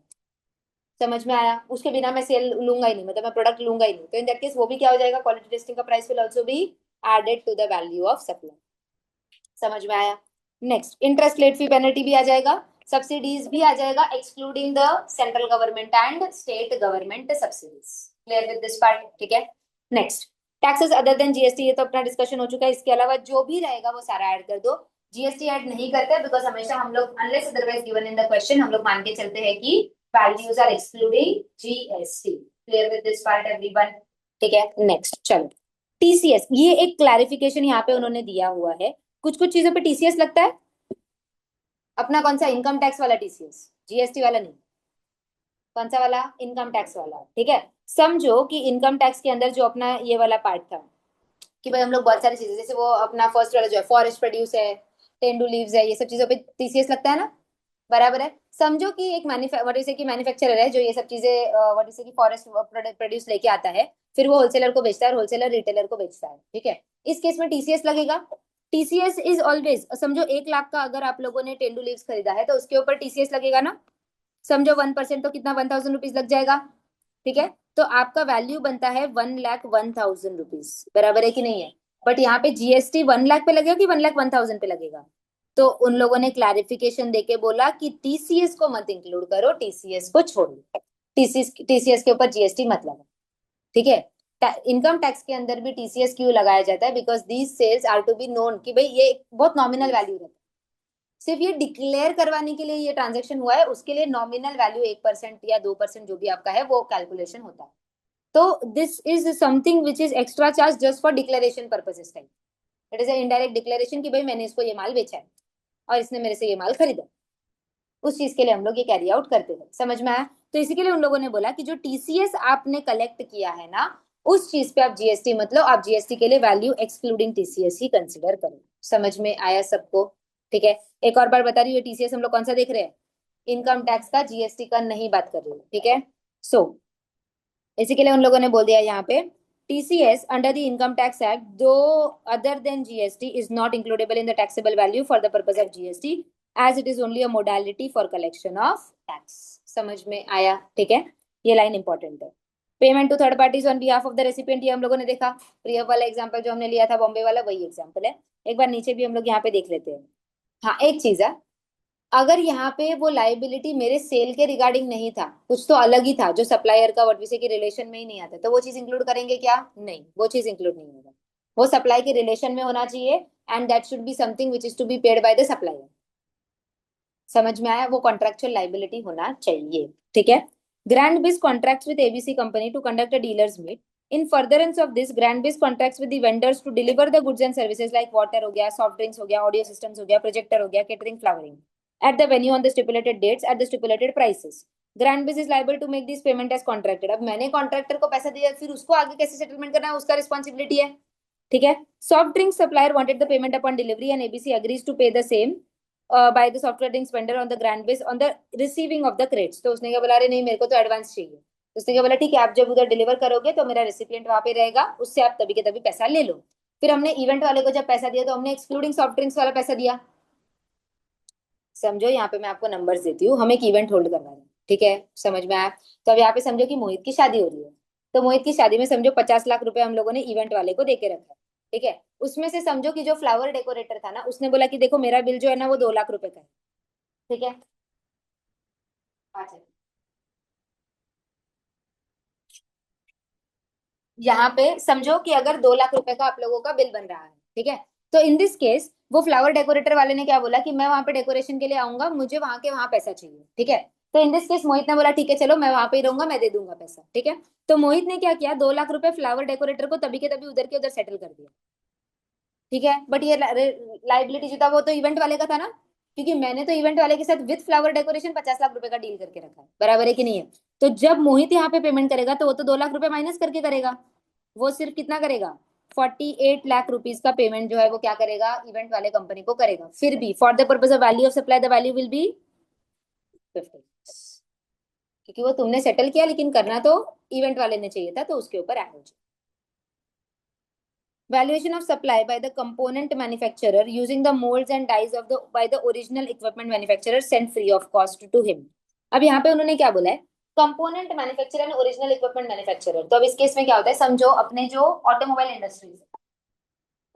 समझ में आया, उसके बिना मैं सेल लूंगा ही नहीं, मतलब मैं प्रोडक्ट लूंगा ही नहीं, तो इन दैट केस वो भी क्या हो जाएगा, क्वालिटी टेस्टिंग का price will also be added to the value of supply, समझ में आया। Next, interest late fee penalty भी आ जाएगा, सब्सिडीज भी आ जाएगा, excluding the central government and state government subsidies, clear with this part, ठीक है। Next, taxes other than GST, ये तो अपना डिस्कशन हो चुका है, इसके अलावा जो भी रहेगा वो सारा ऐड कर दो। जीएसटी ऐड नहीं करते बिकॉज हमेशा हम लोग unless otherwise given in the question हम लोग मान के चलते हैं कि values are excluding GST, clear with this part everyone, ठीक है। नेक्स्ट, चलो, टीसीएस, ये एक क्लैरिफिकेशन यहाँ पे उन्होंने दिया हुआ है, कुछ कुछ चीजों पे टीसीएस लगता है, अपना कौन सा, इनकम टैक्स वाला टीसीएस, जीएसटी वाला नहीं, कौन सा वाला, इनकम टैक्स वाला, ठीक है। समझो कि इनकम टैक्स के अंदर जो अपना ये वाला पार्ट था कि भाई हम लोग बहुत सारी चीजें, जैसे वो अपना फर्स्ट वाला जो है फॉरेस्ट प्रोड्यूस है, टेंडू लीव्स है, ये सब चीजों पे टीसीएस लगता है ना, बराबर है। समझो कि एक मैन्युफैक्चरर है जो ये सब चीजें की फॉरेस्ट प्रोड्यूस लेके आता है, फिर वो होलसेलर को बेचता है, होलसेलर रिटेलर को बेचता है, ठीक है। इस केस में टीसीएस लगेगा। टीसीएस इज ऑलवेज, समझो 1 लाख का अगर आप लोगों ने टेंडू लीव्स खरीदा है तो उसके ऊपर टीसीएस लगेगा ना, समझो 1% तो कितना 1000 रुपीज लग जाएगा, ठीक है। तो आपका वैल्यू बनता है 1,01,000 रुपीज, बराबर है कि नहीं है। बट यहाँ पे जीएसटी 1 लाख पे लगेगा कि 1,01,000 पे लगेगा, तो उन लोगों ने क्लैरिफिकेशन देके बोला कि टीसीएस को मत इंक्लूड करो, टीसीएस को छोड़ो, टीसीएस के ऊपर जीएसटी मत लगाओ, ठीक है। इनकम टैक्स के अंदर भी टीसीएस क्यों लगाया जाता है, because these sales are to be known कि भाई ये बहुत नॉमिनल वैल्यू रहता है, सिर्फ ये डिक्लेयर करवाने के लिए ये ट्रांजेक्शन हुआ है, उसके लिए नॉमिनल वैल्यू 1% या 2% जो भी आपका है वो कैलकुलेशन होता है। तो this is something which is extra charge just for declaration purposes time, it is indirect declaration कि भाई मैंने इसको ये माल बेचा है और इसने मेरे से ये माल खरीदा, उस चीज के लिए हम लोग ये कैरी आउट करते हैं, समझ में आया। तो इसी के लिए उन लोगों ने बोला कि जो टीसीएस आपने कलेक्ट किया है ना उस चीज पे आप जीएसटी मतलब आप जीएसटी के लिए वैल्यू एक्सक्लूडिंग टीसीएस ही कंसिडर करो, समझ में आया सबको, ठीक है। एक और बार बता रही हूँ, टीसीएस हम लोग कौन सा देख रहे हैं, इनकम टैक्स का, जीएसटी का नहीं बात कर रही हूँ, ठीक है। सो इसी के लिए उन लोगों ने बोल दिया यहाँ पे TCS under the Income Tax Act, though other than GST, is not includable in the taxable value for the purpose of GST, as it is only a modality for collection of tax. समझ में आया, ठीक है, ये line important है। Payment to third parties on behalf of the recipient, ये हम लोगों ने देखा, प्रिय वाला एग्जांपल जो हमने लिया था बॉम्बे वाला वही एग्जांपल है। एक बार नीचे भी हम लोग यहाँ पे देख लेते हैं। हाँ, एक चीज है, अगर यहाँ पे वो लाइबिलिटी मेरे सेल के रिगार्डिंग नहीं था, कुछ तो अलग ही था जो सप्लायर का व्हाट वी से की रिलेशन में ही नहीं आता, तो वो चीज इंक्लूड करेंगे क्या, नहीं, वो चीज इंक्लूड नहीं होगा, वो सप्लाई के रिलेशन में होना चाहिए and that should be something which is to be paid by the supplier, समझ में आया? वो कॉन्ट्रेक्चुअल लाइबिलिटी होना चाहिए, ठीक है। Grand Biz contracts with ABC company to conduct a dealers meet. In furtherance of this, Grand Biz contracts with the vendors to deliver the goods and services like water हो गया, soft drinks हो गया, audio systems हो गया, projector हो गया, catering, flowering at the venue on the stipulated dates at the stipulated prices. Grand Biz is liable to make this payment as contracted. अब मैंने कॉन्ट्रैक्टर को पैसा दिया, फिर उसको आगे कैसे सेटलमेंट करना है उसका रिस्पॉन्सिबिलिटी है, ठीक है। Soft drink supplier wanted the payment upon delivery and ABC agrees to pay the same by the software drinks vendor on the Grand Biz on the receiving of the crates. तो उसने क्या बोला, अरे नहीं मेरे को तो एडवांस चाहिए, तो उसने क्या बोला, ठीक है आप जब उधर डिलीवर करोगे तो मेरा रेसिपिएंट वहां पे रहेगा, उससे आप तभी के तभी पैसा ले लो। फिर हमने इवेंट वाले को जब पैसा दिया तो हमने एक्सक्लूडिंग सॉफ्ट ड्रिंक्स वाला पैसा दिया। समझो, यहाँ पे मैं आपको नंबर्स देती हूँ, हम एक इवेंट होल्ड करवा रहे हैं, ठीक है, समझ में आया? तो अब यहाँ पे समझो कि मोहित की शादी हो रही है, तो मोहित की शादी में समझो 50 लाख रुपए हम लोगों ने इवेंट वाले को देके रखा है, ठीक है। उसमें से समझो कि जो फ्लावर डेकोरेटर था ना, उसने बोला कि देखो मेरा बिल जो है ना वो 2 लाख रुपए का है, ठीक है। अच्छा, यहाँ पे समझो कि अगर 2 लाख रुपए का आप लोगों का बिल बन रहा है, ठीक है, तो इन दिस केस वो फ्लावर डेकोरेटर वाले ने क्या बोला कि मैं वहां पे डेकोरेशन के लिए आऊंगा, मुझे वहां के वहां पैसा चाहिए, ठीक है। तो इन दिस केस मोहित ने बोला ठीक है चलो मैं वहां पे ही रहूंगा, मैं दे दूंगा पैसा, ठीक है। तो मोहित ने क्या किया, 2 लाख रुपए फ्लावर डेकोरेटर को तभी के तभी उधर के उधर सेटल कर दिया, ठीक है। बट ये लाइबिलिटी जो था वो तो इवेंट वाले का था ना, क्योंकि मैंने तो इवेंट वाले के साथ विद फ्लावर डेकोरेशन 50 लाख रुपए का डील करके रखा है, बराबर है कि नहीं है? तो जब मोहित यहाँ पे पेमेंट करेगा तो वो तो 2 लाख रुपए माइनस करके करेगा, वो सिर्फ कितना करेगा, 48 लाख रुपीज का पेमेंट जो है वो क्या करेगा, इवेंट वाले कंपनी को करेगा। फिर भी for the purpose of value of supply the value will be 50, क्योंकि वो तुमने सेटल किया लेकिन करना तो इवेंट वाले ने चाहिए था, तो उसके ऊपर ऐड हो जाए। Valuation of supply by the component manufacturer using the molds and dies of the by the original equipment manufacturer sent free of cost to him. अब यहाँ पे उन्होंने क्या बोला है, component manufacturer and original equipment manufacturer. तो अब इस केस में क्या होता है, समझो अपने जो automobile industries,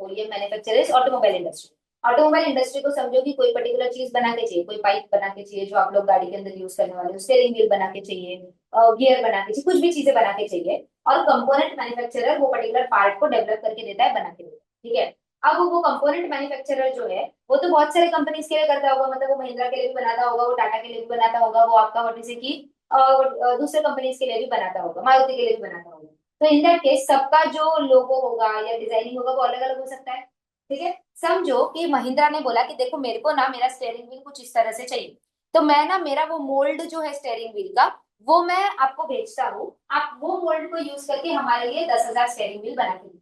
OEM manufacturer is automobile industry. Automobile industry को समझो कि कोई पर्टिकुलर चीज बना के चाहिए, कोई पाइप बना के चाहिए जो आप लोग गाड़ी के अंदर यूज करने वाले हो, स्टीयरिंग व्हील बना के चाहिए, गियर बना के चाहिए, कुछ भी चीजें बना के चाहिए, और कंपोनेंट मैन्युफैक्चरर वो पर्टिकुलर पार्ट को डेवलप करके देता है, बना के देता है, ठीक है। अब वो कंपोनेंट मैन्युफैक्चरर जो है वो तो बहुत सारे कंपनीज के लिए करता होगा, मतलब वो महिंद्रा के लिए भी बनाता होगा, वो टाटा के लिए भी बनाता होगा, वो आपका व्हाट इज इट की दूसरे कंपनीज के लिए भी बनाता होगा, मारुति के लिए भी बनाता होगा। तो इन दैट केस सबका जो लोगो होगा या डिजाइनिंग होगा वो अलग अलग हो सकता है, ठीक है। समझो कि महिंद्रा ने बोला कि देखो मेरे को ना मेरा स्टेयरिंग व्हील कुछ इस तरह से चाहिए, तो मैं ना मेरा वो मोल्ड जो है स्टेयरिंग व्हील का वो मैं आपको भेजता हूँ, आप वो मोल्ड को यूज करके हमारे लिए 10,000 स्टेयरिंग व्हील बना के दीजिए।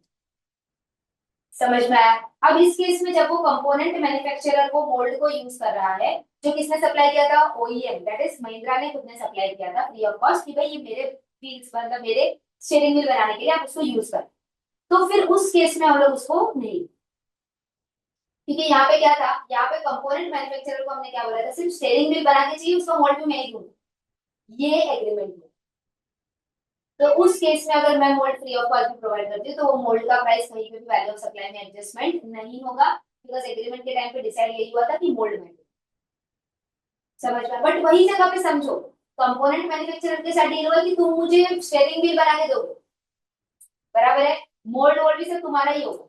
समझ में आया? अब इस केस में जब वो कंपोनेंट मैन्युफैक्चरर वो मोल्ड को यूज कर रहा है, जो किसने सप्लाई किया था, ओईएम, दैट इज महिंद्रा ने खुद ने सप्लाई किया था फ्री ऑफ कॉस्ट कि भाई ये मेरे व्हील्स मतलब मेरे स्टीयरिंग व्हील बनाने के लिए आप उसको यूज कर। तो फिर उस केस में हम लोग उसको नहीं, क्योंकि यहाँ पे क्या था, यहाँ पे कंपोनेंट मैन्युफैक्चरर को हमने क्या बोला था, सिर्फ स्टीयरिंग व्हील बना के चाहिए, उसका मोल्ड भी मैं ही दूंगा, ये एग्रीमेंट है। तो उस केस में अगर मैं mould free of cost provide करती हूँ तो वो मोल्ड का प्राइस कहीं पे भी वैल्यू ऑफ सप्लाई में एडजस्टमेंट नहीं होगा, बिकॉज एग्रीमेंट के टाइम पे डिसाइड यही हुआ था कि मोल्ड में। समझ में? बट वही जगह पे समझो कंपोनेंट मैन्युफैक्चरर के साथ डील हुआ कि तुम मुझे स्टीयरिंग व्हील बना के दोगे, बराबर है, मोल्ड वोल्ड भी सब तुम्हारा ही होगा,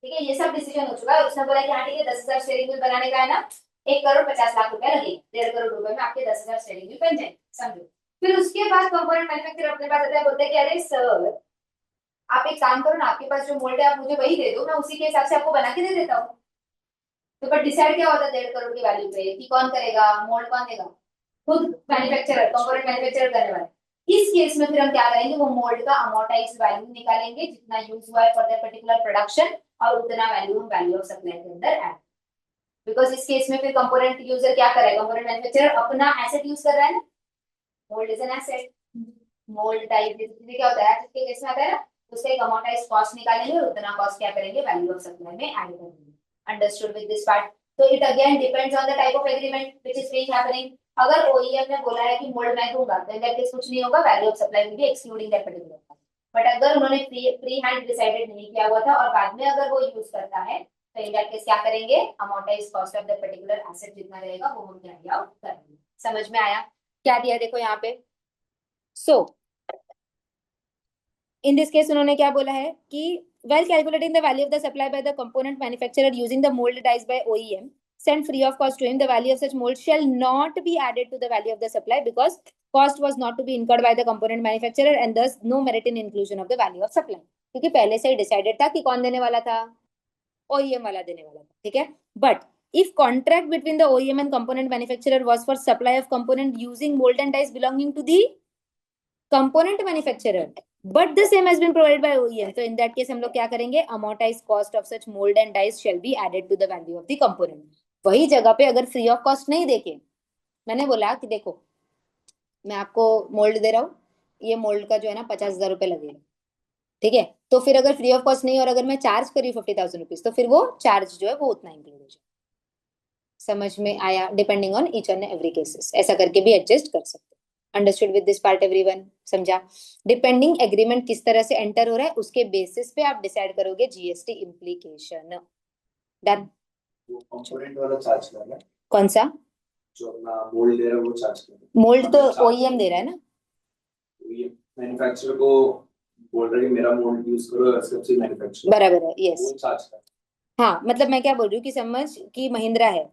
ठीक है। ये सब डिसीजन हो चुका है, उसने बोला कि हाँ ठीक है 10,000 स्टीयरिंग व्हील बनाने का है ना, 1,50,00,000 रुपए लगेगा, 1.5 करोड़ रुपए में आपके 10,000 स्टीयरिंग व्हील बन जाएंगे, समझो। फिर उसके बाद कंपोनेंट मैन्युफैक्चरर अपने पास आता है, बोलते हैं कि अरे सर आप एक काम करो ना, आपके पास जो मोल्ड है आप मुझे वही दे दो, मैं उसी के हिसाब से आपको बना के दे देता हूँ। तो पर डिसाइड क्या होता है 1.5 करोड़ की वैल्यू पे कि कौन करेगा, मोल्ड कौन देगा, खुद मैन्युफैक्चरर, कंपोनेंट मैन्युफैक्चरर करने वाला। इस केस में फिर हम क्या करेंगे, वो मोल्ड का अमोर्टाइज वैल्यू निकालेंगे जितना यूज हुआ है फॉर दैट पर्टिकुलर प्रोडक्शन, और उतना वैल्यू हम वैल्यू ऑफ सप्लाई के अंदर ऐड, बिकॉज इस केस में फिर कंपोनेंट यूजर क्या कर रहा है, कंपोनेंट मैन्युफैक्चरर अपना एसेट यूज कर रहा है ना, mould is an asset, mould type क्या होता है इसके केस में आता है ना, उसका एक अमोर्टाइज कॉस्ट निकालेंगे और उतना कॉस्ट क्या करेंगे, वैल्यू ऑफ सप्लाई में ऐड करेंगे। Understood with this part? तो it again depends on the type of agreement which is being happening. अगर ओईएम ने बोला है कि मोल्ड मैं दूंगा तो दैट इज कुछ नहीं होगा, value of supply will B excluding that particular cost. But अगर उन्होंने प्री हैंड डिसाइडेड नहीं किया हुआ था और बाद में अगर वो यूज करता है तो इन दैट केस क्या करेंगे, amortise cost of the particular asset जितना रहेगा वो हम कैरी आउट करेंगे। समझ में आया? क्या दिया देखो यहाँ पे। सो इन दिस केस उन्होंने क्या बोला है कि while calculating the value of the supply by the component manufacturer using the mold dies by OEM, sent free of cost to him, the value of such mold shall not be added to the value of the supply because cost was not to be incurred by the component manufacturer and thus no merit in inclusion of the value of supply. क्योंकि पहले से ही decided था कि कौन देने वाला था, OEM वाला देने वाला था, ठीक है. But if contract between the OEM and component manufacturer was for supply of component using mold and dies belonging to the component manufacturer, but the same has been provided by OEM, so in that case हम लोग क्या करेंगे, amortized cost of such mold and dies shall be added to the value of the component. वही जगह पे अगर free of cost नहीं देके मैंने बोला कि देखो मैं आपको मोल्ड दे रहा हूँ, ये मोल्ड का जो है ना 50,000 रुपये लगेगा, ठीक है. तो फिर अगर फ्री ऑफ कॉस्ट नहीं और अगर मैं चार्ज करी 50,000 रुपीज तो फिर वो चार्ज जो है वो उतना इंक्लूड हो जाए. समझ में आया? Depending on each and every cases ऐसा करके भी एडजस्ट कर सकते. Understood with this part everyone? समझा? डिपेंडिंग एग्रीमेंट किस तरह से एंटर हो रहा है उसके बेसिस पे आप डिसाइड करोगे जीएसटी इम्प्लीकेशन. डन. कंपोनेंट वाला चार्ज कर रहा है. कौन सा? जो अपना मोल्ड दे रहा है वो चार्ज कर रहा है. मोल्ड तो ओईएम दे रहा है ना, मैन्युफैक्चरर को बोल रहा है कि मेरा मोल्ड यूज करो, सबसे मैन्युफैक्चरर बराबर है. यस, वो चार्ज कर. हाँ, मतलब मैं क्या बोल रही हूँ कि समझ कि महिंद्रा है,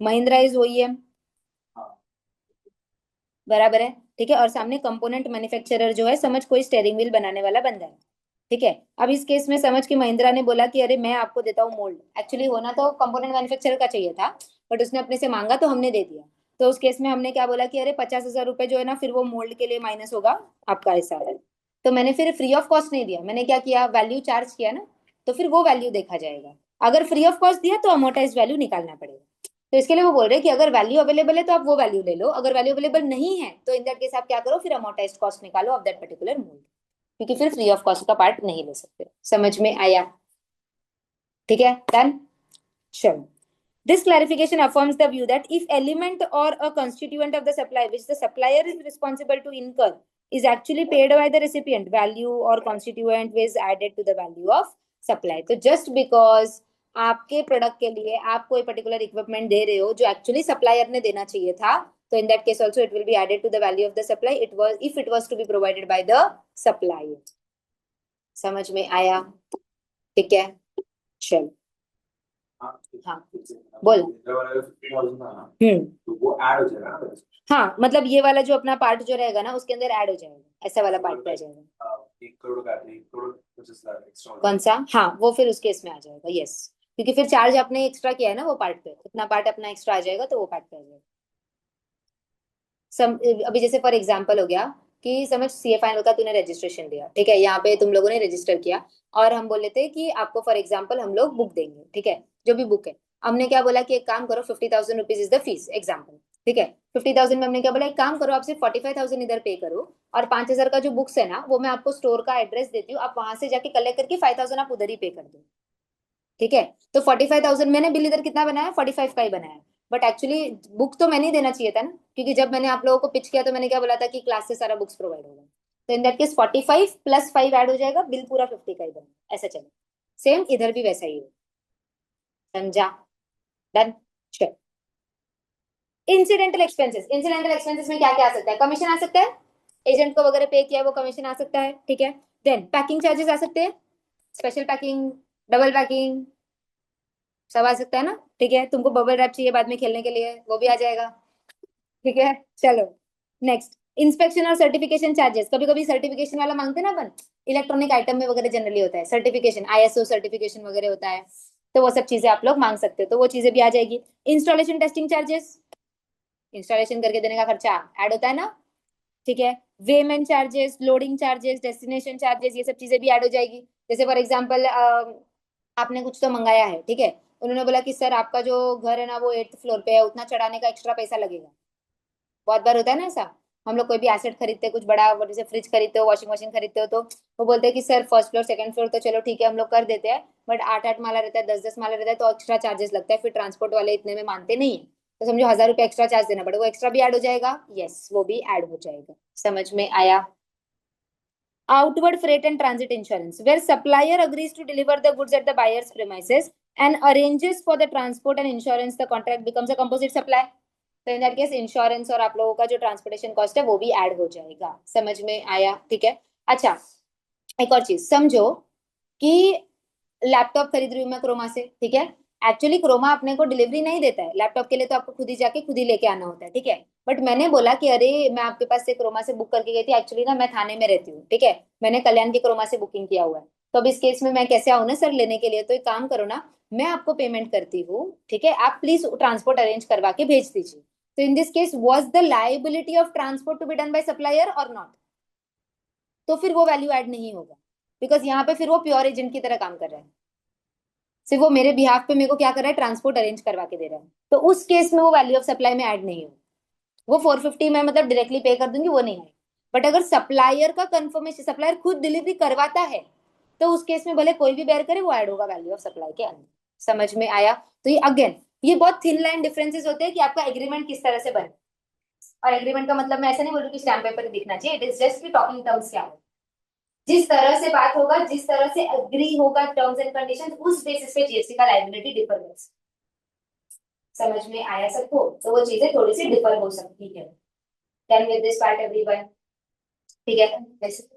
महिंद्रा इज ओईएम, बराबर है, ठीक है. और सामने कंपोनेंट मैन्युफैक्चरर जो है समझ कोई स्टीयरिंग व्हील बनाने वाला बंदा है, ठीक है. अब इस केस में समझ कि महिंद्रा ने बोला कि अरे मैं आपको देता हूँ मोल्ड, एक्चुअली होना तो कंपोनेंट मैन्युफैक्चरर का चाहिए था बट उसने अपने से मांगा तो हमने दे दिया. तो उस केस में हमने क्या बोला कि अरे 50,000 रुपए जो है ना फिर वो मोल्ड के लिए माइनस होगा आपका हिसाब है. तो मैंने फिर फ्री ऑफ कॉस्ट नहीं दिया, मैंने क्या किया, वैल्यू चार्ज किया ना, तो फिर वो वैल्यू देखा जाएगा. अगर फ्री ऑफ कॉस्ट दिया तो अमोर्टाइज वैल्यू निकालना पड़ेगा. तो इसके लिए वो बोल रहे हैं कि अगर वैल्यू अवेलेबल है तो आप वो वैल्यू ले लो, अगर वैल्यू अवेलेबल नहीं है तो इन दैट केस आप क्या करो, फिर अमोर्टाइज कॉस्ट निकालो ऑफ दैट पर्टिकुलर मोल्ड, क्योंकि फिर फ्री ऑफ कॉस्ट का पार्ट नहीं ले सकते. समझ में आया? ठीक है, डन. चलो. This clarification affirms the view that if element or a constituent of the supply which the supplier is responsible to incur is actually paid by the recipient, value or constituent is added to the value of supply. तो just because आपके product के लिए आप कोई particular equipment दे रहे हो जो actually supplier ने देना चाहिए था, तो in that case also it will be added to the value of the supply it was if it was to be provided by the supplier. समझ में आया? ठीक है, चलो. हाँ बोल. तो वो ऐड हो जाएगा ना. हाँ, मतलब ये वाला जो अपना पार्ट जो रहेगा ना उसके अंदर ऐड हो जाएगा, ऐसा वाला पार्ट पे आ जाएगा. 1 करोड़ का 1 करोड़ 25,00,000 एक्स्ट्रा. कौन सा? हाँ, वो फिर उसके इसमें आ जाएगा. यस, क्योंकि फिर चार्ज आपने एक्स्ट्रा किया है ना वो पार्ट पे, उतना पार्ट अपना एक्स्ट्रा आ जाएगा तो वो पार्ट पे आ जाएगा. अभी जैसे फॉर एग्जाम्पल हो गया कि समझ सीए फाइनल का तूने रजिस्ट्रेशन दिया, ठीक है, यहाँ पे तुम लोगों ने रजिस्टर किया और हम बोले थे कि आपको फॉर एग्जाम्पल हम लोग बुक देंगे, ठीक है, जो भी बुक है. हमने क्या बोला कि एक काम करो 50,000 rupees is the fees example, ठीक है. 50,000 में हमने क्या बोला, एक काम करो आप सिर्फ 45,000 इधर पे करो और 5,000 का जो बुक्स है ना वो मैं आपको स्टोर का एड्रेस देती हूँ, आप वहां से जाके कलेक्ट करके 5,000 आप उधर ही पे कर दो, ठीक है. तो 45,000 मैंने बिल इधर कितना बनाया, 45 का ही बनाया, बट एक्चुअली बुक तो मैंने ही देना चाहिए था ना, क्योंकि जब मैंने आप लोगों को पिच किया तो मैंने क्या बोला था कि क्लास से सारा बुक्स प्रोवाइड होगा. तो in that case 45 plus 5 add हो जाएगा, बिल पूरा 50 का ही बना, ऐसा चले. सेम इधर भी वैसा ही हो. समझा? डन. चल. इंसिडेंटल एक्सपेंसेस, इंसिडेंटल एक्सपेंसेस में क्या क्या आ सकता है, कमीशन आ सकता है, एजेंट को वगैरह पे किया वो कमीशन आ सकता है, ठीक है. देन पैकिंग चार्जेस आ सकते हैं, स्पेशल पैकिंग, डबल पैकिंग, सब आ सकता है ना, ठीक है. तुमको बबल रैप चाहिए बाद में खेलने के लिए, वो भी आ जाएगा, ठीक है. चलो नेक्स्ट, इंस्पेक्शन और सर्टिफिकेशन चार्जेस. कभी कभी सर्टिफिकेशन वाला मांगते ना अपन, इलेक्ट्रॉनिक आइटम में वगैरह जनरली होता है सर्टिफिकेशन, आईएसओ सर्टिफिकेशन वगैरह होता है, तो वो सब चीजें आप लोग मांग सकते हो, तो वो चीजें भी आ जाएगी. इंस्टॉलेशन टेस्टिंग चार्जेस, इंस्टॉलेशन करके देने का खर्चा ऐड होता है ना, ठीक है. Women charges, loading charges, destination charges, ये सब चीजें भी ऐड हो जाएगी. जैसे फॉर एग्जांपल आपने कुछ तो मंगाया है, ठीक है, उन्होंने बोला कि सर आपका जो घर है ना वो 8th फ्लोर पे है, उतना चढ़ाने का एक्स्ट्रा पैसा लगेगा. बहुत बार होता है ना ऐसा, हम लोग कोई भी एसेट खरीदते हैं कुछ बड़ा, जैसे फ्रिज खरीदते हो, वॉशिंग मशीन खरीदते हो, तो वो बोलते हैं कि sir first floor second floor तो चलो ठीक है हम लोग कर देते हैं, बट 8-8 माला रहता है, 10-10 माला रहता है तो एक्स्ट्रा चार्जेस लगता है, फिर ट्रांसपोर्ट वाले इतने में मानते नहीं है, तो समझो 1,000 रुपये एक्स्ट्रा चार्ज देना पड़ेगा, वो एक्स्ट्रा भी ऐड हो जाएगा. यस, वो भी ऐड हो जाएगा. समझ में आया? Outward freight and transit insurance, where supplier agrees to deliver the goods at the buyer's premises and arranges for the transport and insurance, the contract becomes a composite supply. तो in that case insurance और आप लोगों का जो transportation cost है वो भी add हो जाएगा. समझ में आया? ठीक है. अच्छा, एक और चीज समझो कि लैपटॉप खरीद रही हूँ मैं क्रोमा से, ठीक है, एक्चुअली क्रोमा अपने को डिलीवरी नहीं देता है लैपटॉप के लिए, तो आपको खुद ही जाके खुद ही लेके आना होता है, ठीक है। बट मैंने बोला कि अरे मैं आपके पास से क्रोमा से बुक करके गई थी, एक्चुअली ना मैं थाने में रहती हूँ, ठीक है, मैंने कल्याण की क्रोमा से बुकिंग किया हुआ है, तो अब इस केस में मैं कैसे आऊँ ना सर लेने के लिए, तो एक काम करो ना, मैं आपको पेमेंट करती हूँ, ठीक है, आप प्लीज ट्रांसपोर्ट अरेंज करवा के भेज दीजिए। तो in this case was the liability of transport to be done by supplier और नॉट? तो फिर वो वैल्यू ऐड नहीं होगा, बिकॉज यहाँ पे फिर वो प्योर एजेंट की तरह काम कर रहा है, सिर्फ वो मेरे बिहाफ पे मेरे को क्या कर रहा है, ट्रांसपोर्ट अरेंज करवा के दे रहा है, तो उस केस में वो वैल्यू ऑफ सप्लाई में ऐड नहीं होगा। वो 450 मैं मतलब डायरेक्टली पे कर दूंगी, वो नहीं है। बट अगर सप्लायर का कंफर्मेशन, सप्लायर खुद डिलीवरी करवाता है, तो उस केस में भले कोई भी बेयर करे, वो ऐड होगा वैल्यू ऑफ सप्लाई के अंदर। समझ में आया? तो ये अगेन ये बहुत थिन लाइन डिफरेंसेस होते हैं कि आपका एग्रीमेंट किस तरह से बने। और एग्रीमेंट का मतलब मैं ऐसे नहीं बोल रही कि स्टैम्प पेपर दिखना चाहिए, इट इज जस्ट की टॉकिंग टर्म्स क्या हो, जिस तरह से बात होगा, जिस तरह से एग्री होगा टर्म्स एंड कंडीशन, उस बेसिस पे जीएसटी का लायबिलिटी डिफर कर सकता है। समझ में आया सबको? तो वो चीजें थोड़ी सी डिफर हो सकती है। Can get this part everyone? ठीक है वैसे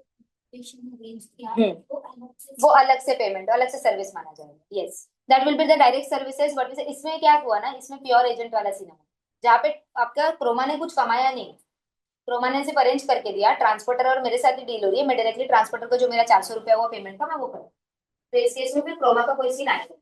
वो अलग से पेमेंट, अलग से सर्विस माना जाएगा। Yes, that will be the direct services. But इसमें क्या हुआ ना, इसमें प्योर एजेंट वाला सीन है, जहाँ पे आपका क्रोमा ने कुछ कमाया नहीं, क्रोमा ने सिर्फ अरेंज करके दिया, ट्रांसपोर्टर और मेरे साथ ही डील हो रही है, मैं डायरेक्टली ट्रांसपोर्टर को जो मेरा 400 रुपया हुआ पेमेंट का मैं वो करूँ, तो इस केस में फिर क्रोमा का कोई सीन आएगा।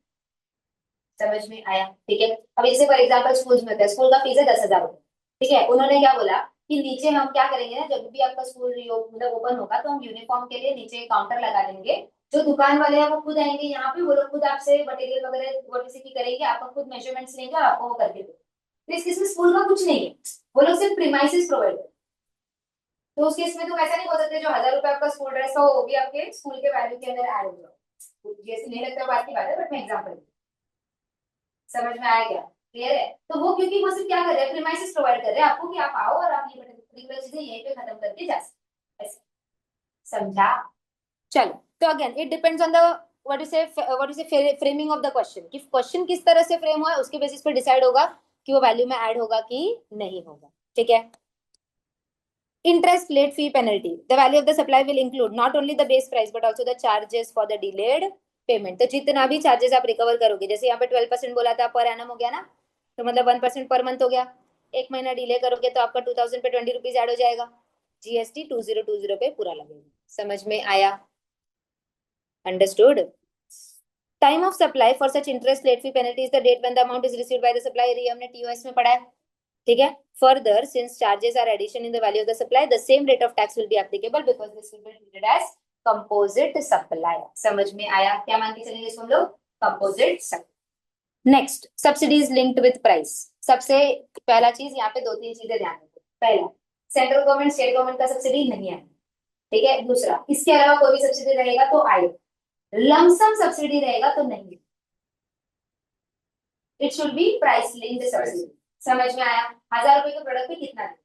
समझ में आया? ठीक है। अब जैसे फॉर एग्जाम्पल स्कूल में होता है, स्कूल का फीस है 10,000 रुपये, ठीक है, उन्होंने क्या बोला कि नीचे हम क्या करेंगे ना, जब भी आपका स्कूल मतलब ओपन होगा तो हम यूनिफॉर्म के लिए नीचे काउंटर लगा देंगे, जो दुकान वाले हैं वो खुद आएंगे यहाँ पे, वो लोग खुद आपसे मटेरियल वगैरह वो किसी की करेंगे, आपका खुद मेजरमेंट्स लेंगे और आपको वो करके देंगे। तो इस केस में स्कूल का कुछ नहीं है, वो लोग सिर्फ प्रीमाइसेस प्रोवाइड करेंगे। तो उस केस में तुम ऐसा नहीं बोल सकते जो 1,000 रुपए आपका स्कूल ड्रेस का वो भी आपके स्कूल के वैल्यू के अंदर ऐड हो जाए, जैसे नहीं लगता बात की बात है, बट मैं एग्जाम्पल। समझ में आया क्या? क्लियर है? तो वो क्योंकि वो सिर्फ क्या कर रहे हैं, प्रीमाइसेस प्रोवाइड कर रहे हैं आपको कि आप आओ और आप ये पर्टिकुलर चीजें यहीं पे खत्म करके जा सकते, ऐसे। समझा? चलो, तो again it depends on the what you से फ्रेमिंग ऑफ द क्वेश्चन, कि क्वेश्चन किस तरह से फ्रेम हुआ है उसके बेसिस पे डिसाइड होगा कि वो वैल्यू में ऐड होगा कि नहीं होगा। ठीक है। Interest, late fee, penalty. The value of the supply will include not only the base price but also the charges for the delayed payment. तो जितना भी चार्जेस आप रिकवर करोगे, जैसे यहाँ पे 12% बोला था पर एनम हो गया ना, तो मतलब 1% पर मंथ हो गया, एक महीना डिले करोगे तो आपका 2000 पे 20 रुपीज ऐड हो जाएगा, जीएसटी 2020 पे पूरा लगेगा। समझ में आया? Understood? Time of supply for such interest late fee penalty is the date when the amount is received by the supplier, ये हमने टीओएस में पढ़ा है। ठीक है। Further since charges are addition in the value of the supply, the same rate of tax will be applicable because this will be treated as composite supply. समझ में आया? क्या मान के चलेंगे इसको हम लोग? Composite supply. Next, subsidies linked with price. सबसे पहला चीज यहाँ पे दो तीन चीजें ध्यान रखो। पहला, सेंट्रल गवर्नमेंट स्टेट गवर्नमेंट का सब्सिडी नहीं है, ठीक है। दूसरा, इसके अलावा कोई भी सब्सिडी रहेगा तो आए, लमसम सब्सिडी रहेगा तो नहीं, it should be price linked subsidy. समझ में आया? 1,000 रुपए के प्रोडक्ट पे कितना है,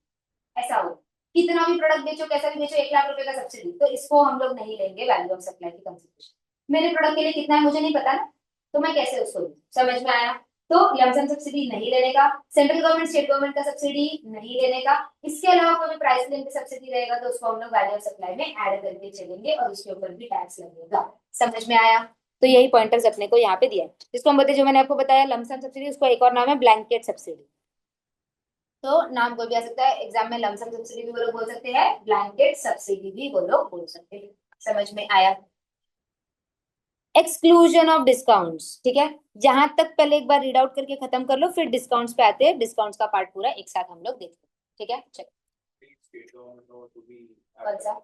ऐसा हो, कितना भी प्रोडक्ट बेचो कैसा भी बेचो 1,00,000 रुपए का सब्सिडी, तो इसको हम लोग नहीं लेंगे वैल्यू ऑफ सप्लाई की कंसिडरेशन। मेरे प्रोडक्ट के लिए कितना है मुझे नहीं पता ना, तो मैं कैसे उसको लूं? समझ में आया? तो लमसम सब्सिडी नहीं लेने का, सेंट्रल गवर्नमेंट स्टेट गवर्नमेंट का सब्सिडी नहीं लेने का, इसके अलावा कोई प्राइस लिंक सब्सिडी रहेगा तो उसको हम लोग वैल्यू ऑफ सप्लाई में ऐड करके चलेंगे और उसके ऊपर भी टैक्स लगेगा। समझ में आया? तो यही पॉइंटर्स अपने को यहाँ पे दिया है, जिसको हम बोलते, जो मैंने आपको बताया लमसम सब्सिडी, उसको एक और नाम है ब्लैंकेट सब्सिडी। तो नाम कोई भी आ सकता है, एग्जाम में लमसम सब्सिडी भी वो लोग बोल सकते हैं, ब्लैंकेट सब्सिडी भी वो लोग बोल सकते हैं। समझ में आया? एक्सक्लूजन ऑफ डिस्काउंट्स, ठीक है, जहां तक पहले एक बार रीड आउट करके खत्म कर लो, फिर डिस्काउंट्स पे आते हैं, डिस्काउंट्स का पार्ट पूरा एक साथ हम लोग देखते हैं। ठीक है, चलो। कौन सा?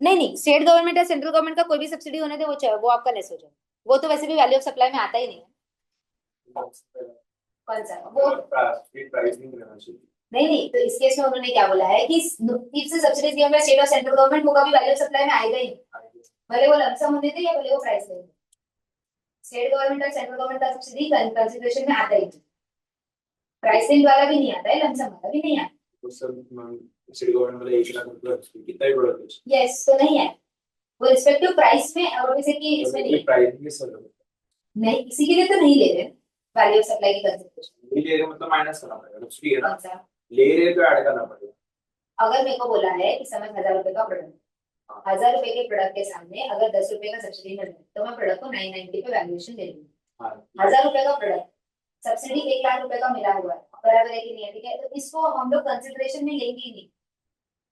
नहीं नहीं, स्टेट गवर्नमेंट या सेंट्रल गवर्नमेंट का कोई भी सब्सिडी होने दे, वो आपका लेस हो जाए, वो तो वैसे भी वैल्यू ऑफ सप्लाई में आता ही नहीं है। कौन सा? वो प्राइस नहीं रहना चाहिए। नहीं नहीं, तो इस केस में उन्होंने क्या बोला है कि इफ से सब्सिडीज गिवन बाय स्टेट और सेंट्रल गवर्नमेंट, वो कभी वैल्यू ऑफ सप्लाई में आएगा ही नहीं, भले वो लमसम होने दे या भले वो प्राइस ले। स्टेट गवर्नमेंट और सेंट्रल गवर्नमेंट का सब्सिडी कंसीडरेशन में आता ही नहीं, प्राइस लिंक वाला भी नहीं आता है, लमसम वाला भी नहीं आता। तो सर स्टेट गवर्नमेंट वाला 1,00,000 कितना ही प्रोडक्ट बेच। यस, तो नहीं है वो रिस्पेक्टिव प्राइस में, और जैसे कि इसमें नहीं, प्राइस में सर नहीं इसी के लिए तो नहीं ले रहे वैल्यू ऑफ सप्लाई की कंसीडरेशन। नहीं ले रहे मतलब माइनस करना पड़ेगा कुछ भी है ना, कौन सा? ले रहे तो ऐड करना पड़ेगा। अगर मेरे को बोला है कि समझ 1,000 रुपए का प्रोडक्ट, 1,000 रुपए के प्रोडक्ट के सामने अगर 10 रुपए का सब्सिडी मिल रहा है, तो मैं प्रोडक्ट को 990 पे वैल्यूएशन दे दूंगी, हाँ 1000 रुपए का प्रोडक्ट, सब्सिडी 1 लाख रुपए का मिला हुआ है, बराबर है कि नहीं है? ठीक है, तो इसको हम लोग कंसिडरेशन में लेंगे ही नहीं।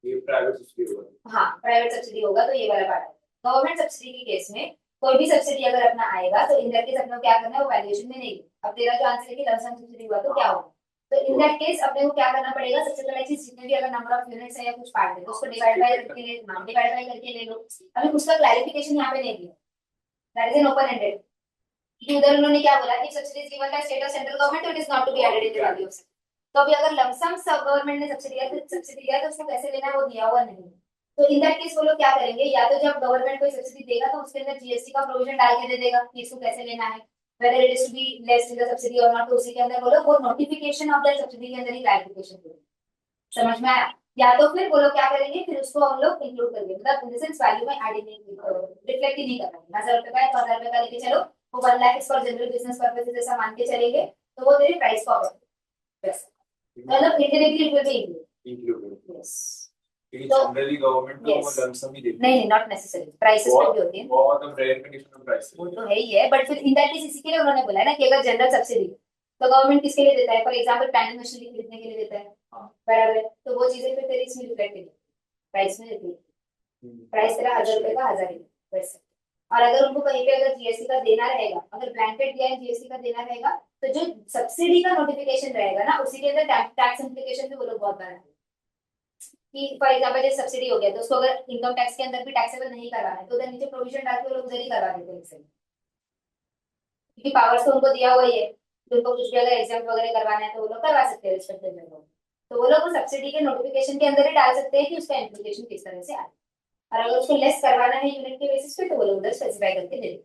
ये प्राइवेट सब्सिडी होगा। हाँ, प्राइवेट सब्सिडी होगा तो ये वाला पार्ट है। गवर्नमेंट सब्सिडी के केस में कोई भी सब्सिडी अगर अपना आएगा तो इन दैट केस अपने को क्या करना है, वो वैल्यूएशन में नहीं। अब तेरा जो आंसर है कि लमसम सब्सिडी हुआ तो क्या होगा, तो इन दैट केस अपने को क्या करना पड़ेगा, सबसे पहले चीज जितने भी अगर नंबर ऑफ यूनिट्स है या कुछ पार्ट है तो उसको डिवाइड बाय करके ले लो। अभी उसका क्लैरिफिकेशन यहाँ पे नहीं दिया, that is an open ended, कि उधर उन्होंने क्या बोला कि subsidy is given by state और central government, it is not to be added in the value of. तो अभी अगर लमसम सब गवर्नमेंट ने सब्सिडी दिया तो उसको कैसे लेना है, वो दिया हुआ नहीं है। तो इन दैट केस वो लोग क्या करेंगे, या तो जब गवर्नमेंट कोई सब्सिडी देगा तो उसके अंदर जीएसटी का प्रोविजन डाल के दे देगा कि इसको कैसे लेना है, whether it is to be less in the subsidy or not, तो उसी के अंदर वो लोग वो नोटिफिकेशन ऑफ दैट सब्सिडी के अंदर ही क्लैरिफिकेशन देंगे। समझ में आया? या तो फिर वो लोग क्या करेंगे, फिर उसको हम लोग इंक्लूड करेंगे, मतलब इन द सेंस वैल्यू में ऐड नहीं, रिफ्लेक्ट ही नहीं करेंगे। 1000 रुपए का है तो 1000 रुपए का लेके चलो, वो 1 लाख इस फॉर जनरल बिजनेस पर्पस जैसा मान के चलेंगे तो वो तेरे प्राइस को मतलब indirectly it will be included. Yes. क्योंकि तो जनरली गवर्नमेंट तो वो yes, लमसम ही देती नहीं नॉट नेसेसरी, प्राइसेस पे भी होती है, बहुत रेयर कंडीशन में प्राइस वो तो है ही है, बट फिर इन दैट केस इसी के लिए उन्होंने बोला है ना कि अगर जनरल सब्सिडी तो गवर्नमेंट किसके लिए देता है, फॉर एग्जांपल प्लानिंग मशीनरी खरीदने के लिए देता है, बराबर है, तो वो चीजें फिर तेरी इसमें रिफ्लेक्ट होती है, प्राइस में देती है। प्राइस तेरा 1000 रुपए का 1000 ही वैसे। और अगर उनको कहीं पे अगर जीएसटी का देना रहेगा, अगर ब्लैंकेट दिया है जीएसटी का देना रहेगा, तो जो सब्सिडी का नोटिफिकेशन रहेगा ना उसी के अंदर टैक्स इम्प्लीकेशन भी वो लोग बहुत बनाते हैं कि फॉर एग्जांपल जैसे सब्सिडी हो गया तो उसको अगर इनकम टैक्स के अंदर भी टैक्सेबल नहीं करवाना है तो उधर नीचे प्रोविजन डाल के वो लोग उधर ही करवा देते हैं, क्योंकि पावर्स तो उनको दिया हुआ ही है, तो उनको कुछ भी अगर एग्जाम वगैरह करवाना है तो वो लोग करवा सकते हैं रिस्पेक्टिव लोग। तो वो लोग उस सब्सिडी के नोटिफिकेशन के अंदर ही डाल सकते हैं कि उसका इम्प्लीकेशन किस तरह से आए, और अगर उसको लेस करवाना है यूनिट के बेसिस पे तो वो लोग उधर स्पेसिफाई करके दे देते,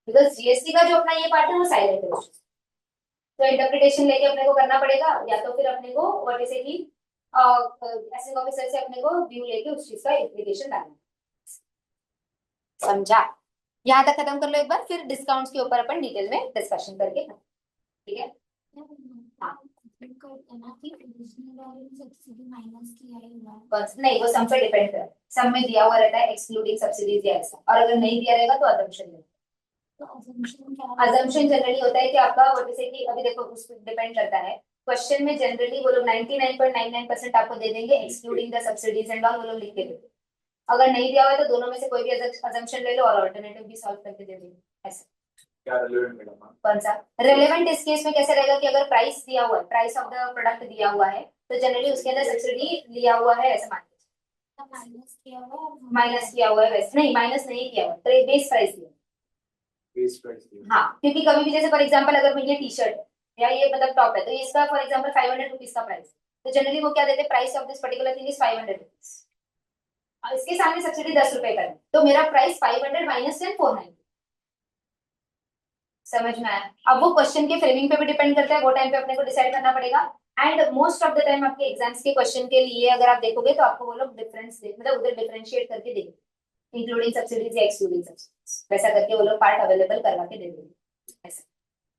बिकॉज जीएसटी का जो अपना ये पार्ट है वो साइलेंट है, तो इंटरप्रिटेशन लेके अपने को करना पड़ेगा, या तो फिर अपने को व्हाट इज की एसेट ऑफिसर से अपने को व्यू लेके उस चीज का इम्प्लीकेशन डालना। समझा? यहाँ तक खत्म कर लो एक बार, फिर डिस्काउंट्स के ऊपर अपन डिटेल में डिस्कशन करके, ठीक है? हाँ बस नहीं, वो सम पे डिपेंड है, सम में दिया हुआ रहता है एक्सक्लूडिंग सब्सिडीज या ऐसा, और अगर नहीं दिया रहेगा तो अजम्पशन है। अजम्पशन जनरली होता है कि आपका जैसे कि अभी देखो उस पर डिपेंड करता है, क्वेश्चन में जनरली वो लोग 99.99% आपको दे देंगे excluding the subsidies and all, वो लोग लिख के देंगे। अगर नहीं दिया हुआ है तो दोनों में से कोई भी अजम्पशन ले लो और अल्टरनेटिव भी सॉल्व करके दे देंगे, ऐसा। क्या रेलेवेंट मैडम? कौन सा रेलेवेंट? इस केस में कैसे रहेगा कि अगर प्राइस दिया हुआ है, प्राइस ऑफ द प्रोडक्ट दिया हुआ है तो जनरली उसके अंदर सब्सिडी लिया हुआ है ऐसा मान लीजिए, माइनस किया हुआ है वैसे नहीं, माइनस नहीं किया हुआ, तो बेस प्राइस दिया। बेस प्राइस दिया। हाँ, क्योंकि कभी भी जैसे फॉर एग्जांपल अगर ये टी शर्ट या ये मतलब टॉप है तो इसका फॉर एग्जांपल 500 रुपीज का प्राइस, तो जनरली वो क्या देते हैं, price of this particular thing is 500 rupees, और इसके सामने सब्सिडी 10 रुपए का है तो मेरा प्राइस 500 माइनस 10 490। समझ में आया? अब वो क्वेश्चन के फ्रेमिंग पे भी डिपेंड करता है, वो टाइम पे अपने को डिसाइड करना पड़ेगा। And most of the time आपके एग्जाम्स के क्वेश्चन के लिए अगर आप देखोगे तो आपको वो लोग डिफरेंस मतलब उधर डिफरेंशिएट करके देंगे, इंक्लूडिंग सब्सिडीज या एक्सक्लूडिंग सब्सिडीज, वैसा करके वो लोग पार्ट अवेलेबल करवा के दे देंगे ऐसा,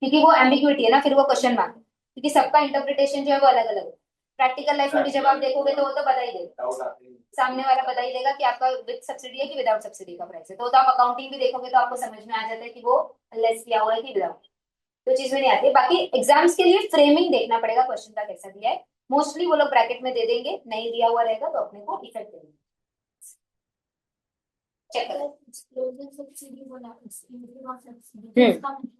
क्योंकि वो एम्बिग्यूटी है ना, फिर वो क्वेश्चन मार्क, क्योंकि सबका इंटरप्रिटेशन जो है वो अलग अलग है। प्रैक्टिकल लाइफ में भी जब आप देखोगे तो वो तो बता ही देगा, डाउट आते हैं। सामने वाला बता ही देगा कि आपका विद सब्सिडी है कि विदाउट सब्सिडी का प्राइस है, तो आप अकाउंटिंग भी देखोगे तो आपको समझ में आ जाता है कि वो लेस किया हुआ है कि विदाउट, तो चीज में नहीं आती। बाकी एग्जाम्स के लिए फ्रेमिंग देखना पड़ेगा क्वेश्चन का कैसा दिया है, मोस्टली वो लोग ब्रैकेट में दे देंगे, नहीं दिया हुआ रहेगा तो अपने को इफेक्ट देंगे। चेक करो।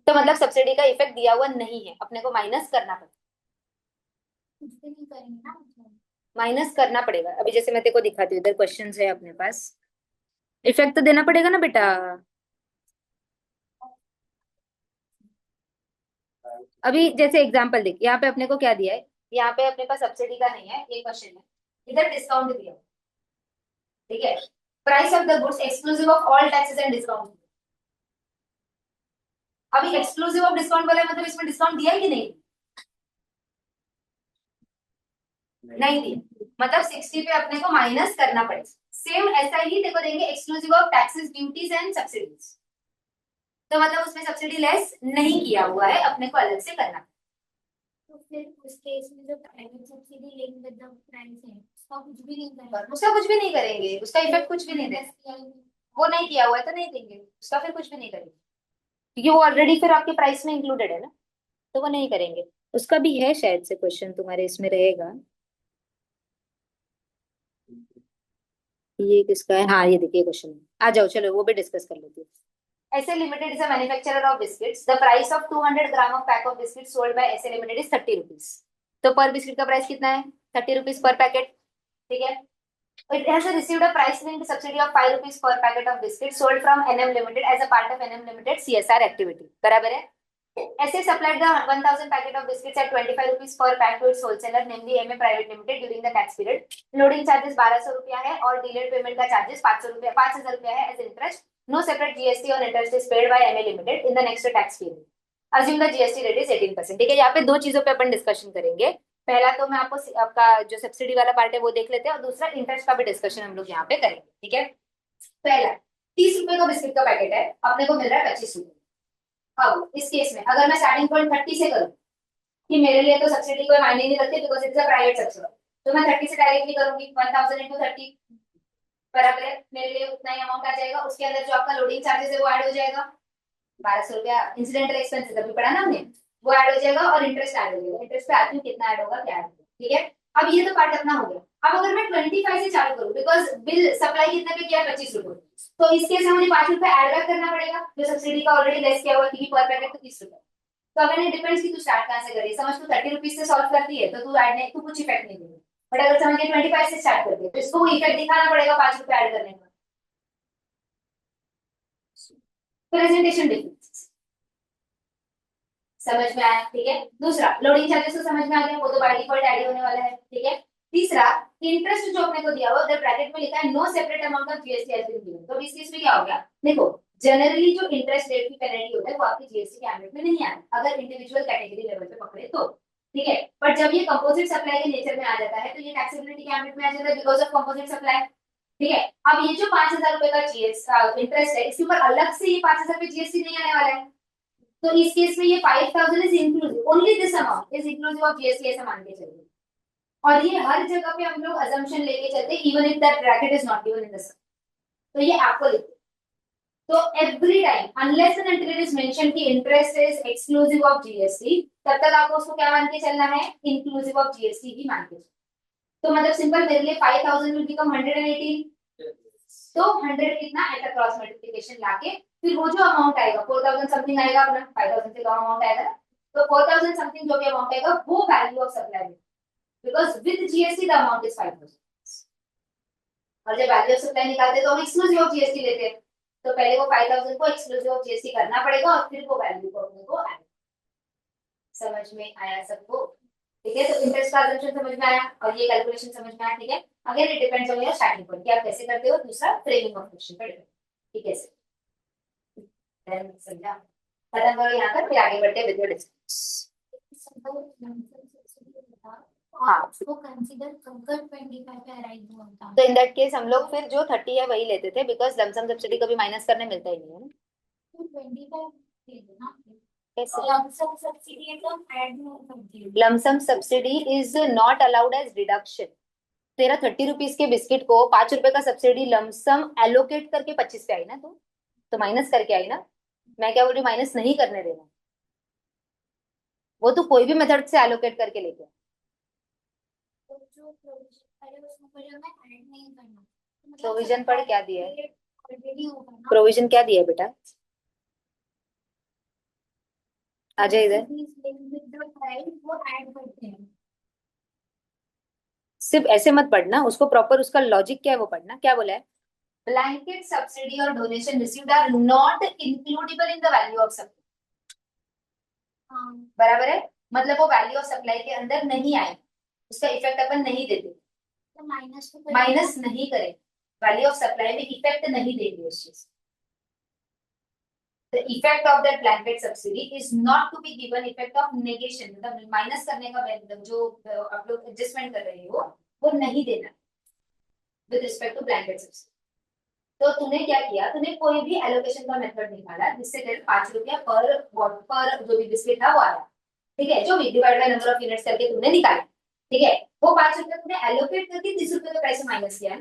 तो मतलब सब्सिडी का इफेक्ट दिया हुआ नहीं है, अपने को माइनस करना पड़ेगा, माइनस करना पड़ेगा। अभी जैसे मैं तेरे को दिखाती हूँ, इधर क्वेश्चंस है अपने पास, इफेक्ट तो देना पड़ेगा ना बेटा। अभी जैसे एग्जांपल देख, यहाँ पे अपने को क्या दिया है, यहाँ पे अपने पास सब्सिडी का नहीं है ये क्वेश्चन है, इधर डिस्काउंट दिया, ठीक है, price of the goods exclusive of all taxes and discount. अभी एक्सक्लूसिव ऑफ डिस्काउंट वाला मतलब इसमें डिस्काउंट दिया है कि नहीं? नहीं दिया, मतलब 60 पे अपने को माइनस करना पड़ेगा। सेम ऐसा ही देखो देंगे exclusive of taxes duties and subsidies, तो मतलब उसमें सब्सिडी लेस नहीं किया हुआ है, अपने को अलग से करना। तो फिर उस केस में जो private subsidy link with the price है उसका कुछ भी नहीं करेंगे, उसका कुछ भी नहीं करेंगे, उसका इफेक्ट कुछ भी नहीं देंगे, वो नहीं किया हुआ है तो नहीं देंगे, उसका फिर कुछ भी नहीं करेंगे। क्योंकि वो ऑलरेडी फिर आपके प्राइस में इंक्लूडेड है ना, तो वो नहीं करेंगे। उसका भी है शायद से क्वेश्चन तुम्हारे इसमें रहेगा। ये किसका है, हाँ ये देखिए क्वेश्चन, आ जाओ चलो वो भी डिस्कस कर लेते हैं। SA limited is a manufacturer of biscuits, the price of 200 gram of pack of biscuit sold by SA limited is 30 rupees. तो पर बिस्किट का प्राइस कितना है, 30 रुपीज पर पैकेट, ठीक है। It has received a price linked subsidy of 5 rupees per packet of biscuits sold from NM Limited as a part of NM Limited CSR activity. बराबर है। ऐसे supplied the 1000 packet of biscuits at 25 rupees per pack to its wholesaler, namely MA Private Limited during the tax period. Loading charges 1200 रुपया है और delayed payment का charges 500 रुपया 5000 रुपया है as interest. No separate GST on interest is paid by MA Limited in the next tax period. Assume the GST rate is 18%. ठीक है, यहाँ पे दो चीजों पे अपन डिस्कशन करेंगे। पहला तो मैं आपको आपका जो सब्सिडी वाला पार्ट है वो देख लेते हैं, और दूसरा इंटरेस्ट का भी डिस्कशन हम लोग यहाँ पे करेंगे, ठीक है। पहला 30 रुपए का बिस्किट का पैकेट है, अपने को मिल रहा है 25 रुपए। अब इस केस में अगर मैं स्टार्टिंग पॉइंट 30 से करूँ, कि मेरे लिए तो सब्सिडी कोई मायने नहीं रखती because it's a private subsidy, तो मैं 30 से डायरेक्टली करूंगी, 1000 इंटू 30 बराबर है, मेरे लिए उतना ही अमाउंट आ जाएगा। उसके अंदर जो आपका लोडिंग चार्जेस है वो ऐड हो जाएगा, 1200 रुपया इंसिडेंटल एक्सपेंसेस अभी पढ़ा ना हमने, वो ऐड हो जाएगा और इंटरेस्ट ऐड हो जाएगा। इंटरेस्ट पे आती हूँ कितना ऐड होगा क्या ऐड होगा, ठीक है। अब ये तो पार्ट अपना हो गया। अब अगर मैं 25 से चालू करूँ, बिकॉज बिल सप्लाई कितने पे किया, 25 रुपए, तो इस केस में मुझे 5 रुपए ऐड बैक करना पड़ेगा जो सब्सिडी का ऑलरेडी लेस किया हुआ, क्योंकि पर पैकेट तो 30 रुपए। तो अगर ये डिपेंड्स कि तू स्टार्ट कहाँ से करी, समझ तू 30 रुपीज से सॉल्व करती है तो तू ऐड नहीं, तू कुछ इफेक्ट नहीं देगी। बट अगर समझ 25 से स्टार्ट करती है तो इसको वो इफेक्ट दिखाना पड़ेगा 5 रुपए ऐड करने का। प्रेजेंटेशन डिफरेंस समझ में आया, ठीक है। दूसरा लोडिंग चार्जेस तो समझ में आ गया, वो तो बाय डिफॉल्ट ऐड होने वाला है, ठीक है। तीसरा इंटरेस्ट जो अपने को दिया हुआ उधर ब्रैकेट में लिखा है no separate amount of GST has been given. तो इस केस में क्या हो गया, देखो जनरली जो इंटरेस्ट रेट की पेनल्टी होता है वो आपकी जीएसटी के एम्बेट में नहीं आता अगर इंडिविजुअल कैटेगरी लेवल पे पकड़े तो, ठीक है। बट जब ये कंपोजिट सप्लाई के नेचर में आ जाता है तो ये टैक्सेबिलिटी के एम्बेट में आ जाता है बिकॉज ऑफ कंपोजिट सप्लाई, ठीक है। अब ये जो 5000 रुपए का जीएसटी इंटरेस्ट है, इसके ऊपर अलग से ये 5000 रुपए जीएसटी नहीं आने वाला है। तो इस केस में ये 5000 is inclusive, only this amount is inclusive of GST, ऐसा मान के चलिए। और ये हर जगह पे हम लोग अजम्पशन लेके चलते even if that bracket is not given in the sum, तो ये आपको लिखो। तो every time unless and until it is mention कि interest is exclusive of GST, तब तक आपको उसको क्या मान के चलना है, इंक्लूसिव ऑफ जीएसटी ही मान के चलना। तो मतलब सिंपल मेरे लिए 5000 विल बिकम 118, तो 100 कितना एट अ क्रॉस मल्टीप्लिकेशन लाके फिर वो जो अमाउंट आएगा 4000 समथिंग आएगा अपना, 5000 से कम अमाउंट आएगा ना, तो 4000 समथिंग जो भी अमाउंट आएगा वो वैल्यू ऑफ सप्लाई है, because with GST the amount is 5000। और जब वैल्यू ऑफ सप्लाई निकालते तो हम एक्सक्लूसिव ऑफ जीएसटी लेते हैं, तो पहले वो 5000 को एक्सक्लूसिव ऑफ जीएसटी करना पड़ेगा और फिर वो वैल्यू को अपने को ऐड। समझ में आया सबको, ठीक है। तो इंटरेस्ट का असम्पशन समझ में आया और ये कैलकुलेशन समझ में आया, ठीक है। Again it depends on your starting point कि आप कैसे करते हो, दूसरा फ्रेमिंग ऑफ क्वेश्चन पर डिपेंड, ठीक है। समझा, खत्म करो यहाँ तक, फिर आगे बढ़ते हैं विद योर डिस्कशन। हाँ वो कंसीडर कर 25 पे अराइव हुआ था, तो इन दैट केस हम लोग फिर जो 30 है वही लेते थे बिकॉज लमसम सब्सिडी कभी माइनस करने मिलता ही नहीं है ना। तो 25 दे दो ना, कैसे, लमसम सब्सिडी एकदम ऐड नहीं करती है। Lump sum subsidy is not allowed as deduction. तेरा 30 रुपीज के बिस्किट को 5 रुपए का सब्सिडी लमसम एलोकेट करके 25 पे आई ना, तो माइनस करके आई ना। मैं क्या बोल रही, माइनस नहीं करने देना, वो तो कोई भी मेथड से एलोकेट करके लेके आ। तो जो प्रोविजन पहले उसमें पहले हमें ऐड नहीं करना, तो मतलब प्रोविजन पढ़ क्या दिया है, ऑलरेडी होगा ना, प्रोविजन क्या दिया है बेटा, आजा इधर। वो ऐड करते हैं। सिर्फ ऐसे मत पढ़ना उसको, प्रॉपर उसका लॉजिक क्या है वो पढ़ना। क्या बोला है, ब्लैंकेट सब्सिडी और donation received are not includable in the value of supply. बराबर है, मतलब वो वैल्यू ऑफ सप्लाई के अंदर नहीं आए, उसका इफेक्ट अपन नहीं देते, तो माइनस नहीं करें, वैल्यू ऑफ सप्लाई में इफेक्ट नहीं देंगे उस चीज। The effect of that blanket subsidy is not to be given effect of negation, मतलब माइनस करने का मतलब जो आप लोग एडजस्टमेंट कर रहे हो वो नहीं देना with respect to blanket subsidy. तो तूने क्या किया, तूने कोई भी एलोकेशन का मेथड निकाला जिससे तेरे 5 रुपया पर वॉट पर जो भी बिस्किट था वो आया, ठीक है। जो भी divide by number of units करके तूने निकाला, ठीक है। वो 5 रुपया तूने एलोकेट करके 30 रुपए का प्राइस माइनस किया,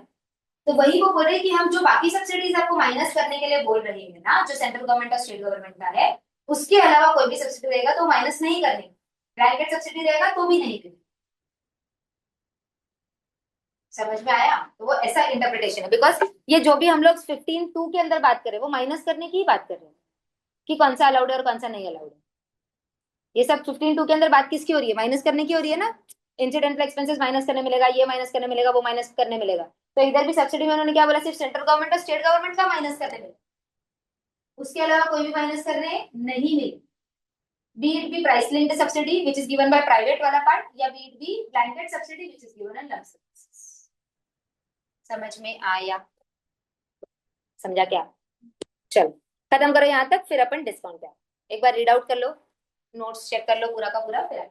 तो वही वो बोल रहे हैं कि हम जो बाकी सब्सिडीज आपको माइनस करने के लिए बोल रहे हैं ना, जो सेंट्रल गवर्नमेंट और स्टेट गवर्नमेंट का है, उसके अलावा कोई भी सब्सिडी रहेगा तो माइनस नहीं करने, ब्लैंकेट सब्सिडी रहेगा तो भी नहीं करने। समझ में आया? तो वो ऐसा इंटरप्रिटेशन है, बिकॉज ये जो भी हम लोग 15(2) के अंदर बात कर रहे हैं वो माइनस करने की ही बात कर रहे हैं कि कौन सा अलाउड है और कौन सा नहीं अलाउड है। ये सब 15(2) के अंदर बात किसकी हो रही है? माइनस करने की हो रही है ना। इंसिडेंटल एक्सपेंसेस माइनस करने मिलेगा, ये माइनस करने मिलेगा, वो माइनस करने मिलेगा। तो इधर भी सब्सिडी में उन्होंने क्या बोला? सिर्फ सेंट्रल गवर्नमेंट और स्टेट गवर्नमेंट का माइनस करने मिलेगा, उसके अलावा कोई भी माइनस करने नहीं मिलेगा। Be it be price linked subsidy which is given by private वाला पार्ट, या be it be blanket subsidy which is given in lump sum. समझ में आया? समझा क्या? चलो खत्म करो यहाँ तक, फिर अपन डिस्काउंट पे एक बार रीड आउट कर लो, नोट्स चेक कर लो पूरा का पूरा, फिर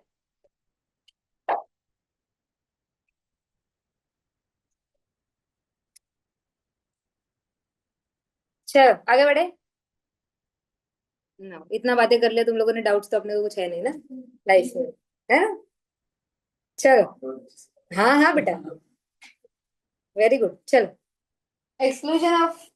चलो आगे बढ़े ना। इतना बातें कर लिया तुम लोगों ने, डाउट्स तो अपने को कुछ है नहीं ना लाइफ में, है ना? चलो हाँ हाँ बेटा, वेरी गुड। चलो, exclusion of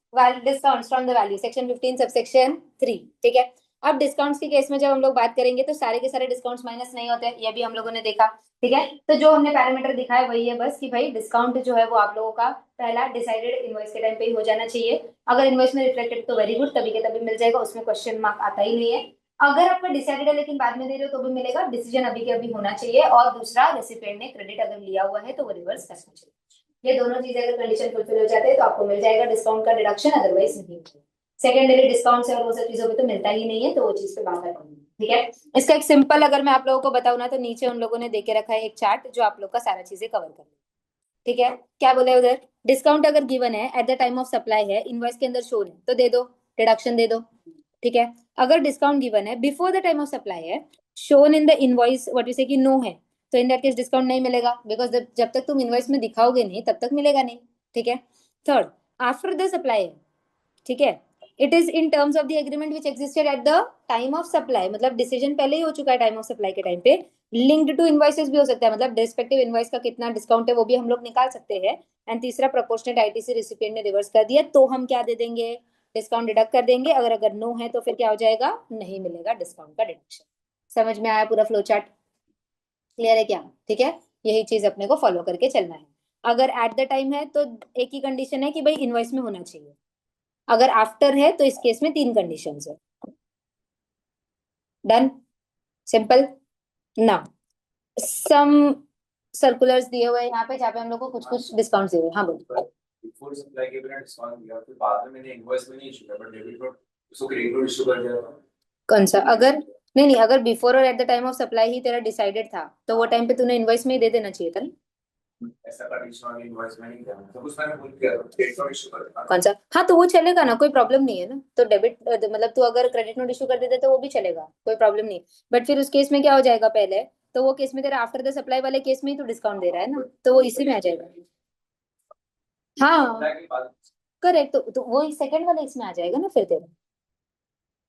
discounts from the value, section 15 subsection 3। ठीक है, अब डिस्काउंट्स के केस में जब हम लोग बात करेंगे तो सारे के सारे डिस्काउंट्स माइनस नहीं होते, ये भी हम लोगों ने देखा। ठीक है, तो जो हमने पैरामीटर दिखाया वही है बस, कि भाई डिस्काउंट जो है वो आप लोगों का पहला डिसाइडेड इनवॉइस के टाइम पे ही हो जाना चाहिए। अगर इनवॉइस में रिफ्लेक्टेड तो वेरी गुड, तभी के तभी मिल जाएगा, उसमें क्वेश्चन मार्क आता ही नहीं है। अगर आपका डिसाइडेड है लेकिन बाद में दे रहे हो तो भी मिलेगा, डिसीजन अभी के अभी होना चाहिए। और दूसरा, रेसिपिएंट ने क्रेडिट अगर लिया हुआ है तो वो रिवर्स करना चाहिए। ये दोनों चीजें अगर कंडीशन फुलफिल हो जाते हैं तो आपको मिल जाएगा डिस्काउंट का डिडक्शन, अदरवाइज नहीं मिलेगा। सेकेंडरी डिस्काउंट से और वो सब चीजों पे तो मिलता ही नहीं है, तो वो चीज पे बात करेंगे। ठीक है, इसका एक सिंपल अगर मैं आप लोगों को बताऊं ना, तो नीचे उन लोगों ने देके रखा है एक चार्ट जो आप लोग का सारा चीजें कवर कर ले। ठीक है, क्या बोले उधर? डिस्काउंट अगर गिवन है eight the time of supply है, इनवॉइस के अंदर शो है तो दे दो, डिडक्शन दे दो। ठीक है, अगर डिस्काउंट गिवन है before the time of supply है, shown in the invoice what you say कि नो है, तो इन दैट केस डिस्काउंट नहीं मिलेगा, बिकॉज जब तक तुम इनवॉइस में दिखाओगे नहीं तब तक मिलेगा नहीं। ठीक है, थर्ड, आफ्टर द सप्लाई है, ठीक है, it is in terms of the agreement which existed eight the time of supply, मतलब डिसीजन पहले ही हो चुका है टाइम ऑफ सप्लाई के टाइम पे। लिंक्ड टू इनवॉइसेस भी हो सकता है, मतलब रिस्पेक्टिव इनवॉइस का कितना डिस्काउंट है वो भी हम लोग निकाल सकते हैं। एंड तीसरा, प्रोपोर्शनेट आईटीसी रिसिपिएंट ने रिवर्स कर दिया तो हम क्या दे देंगे? डिस्काउंट डिडक्ट कर देंगे। अगर अगर नो है तो फिर क्या हो जाएगा? नहीं मिलेगा डिस्काउंट का डिडक्शन। समझ में आया पूरा फ्लो चार्ट? क्लियर है क्या? ठीक है, यही चीज अपने को फॉलो करके चलना है। अगर एट द टाइम है तो एक ही कंडीशन है कि भाई इनवॉइस में होना चाहिए। अगर आफ्टर है तो इस केस में 3 कंडीशन है। डन, सिंपल ना। सम सर्कुलर्स दिए हुए हैं यहाँ पे जहाँ पे हम लोग को कुछ कुछ डिस्काउंट दिए हुए हैं। हाँ बोलो। बिफोर सप्लाई के बिना डिस्काउंट दिया, फिर बाद में मैंने इनवॉइस में नहीं इशू किया, बट डेबिट नोट उसको क्रेडिट नोट इशू कर दिया। कौन सा? अगर नहीं नहीं, अगर बिफोर और at the time of supply ही तेरा डिसाइडेड था तो वो टाइम पे तूने इनवॉइस में ही दे देना चाहिए था ना। ऐसा कंडीशन इनवॉइस में नहीं किया, तो उस मैंने भूल किया, तो क्रेडिट नोट इशू कर दिया। कौन सा? हाँ तो वो चलेगा ना, कोई प्रॉब्लम नहीं है ना। तो डेबिट मतलब तू अगर क्रेडिट नोट इशू कर देते तो वो भी चलेगा, कोई प्रॉब्लम नहीं। बट फिर उस केस में क्या हो जाएगा? पहले तो वो केस में तेरा आफ्टर द सप्लाई वाले केस में ही तो डिस्काउंट दे रहा है ना, तो वो इसी में आ जाएगा। हाँ सप्लाई के बाद करेक्ट, तो वो सेकंड वाला इसमें आ जाएगा ना फिर तेरा,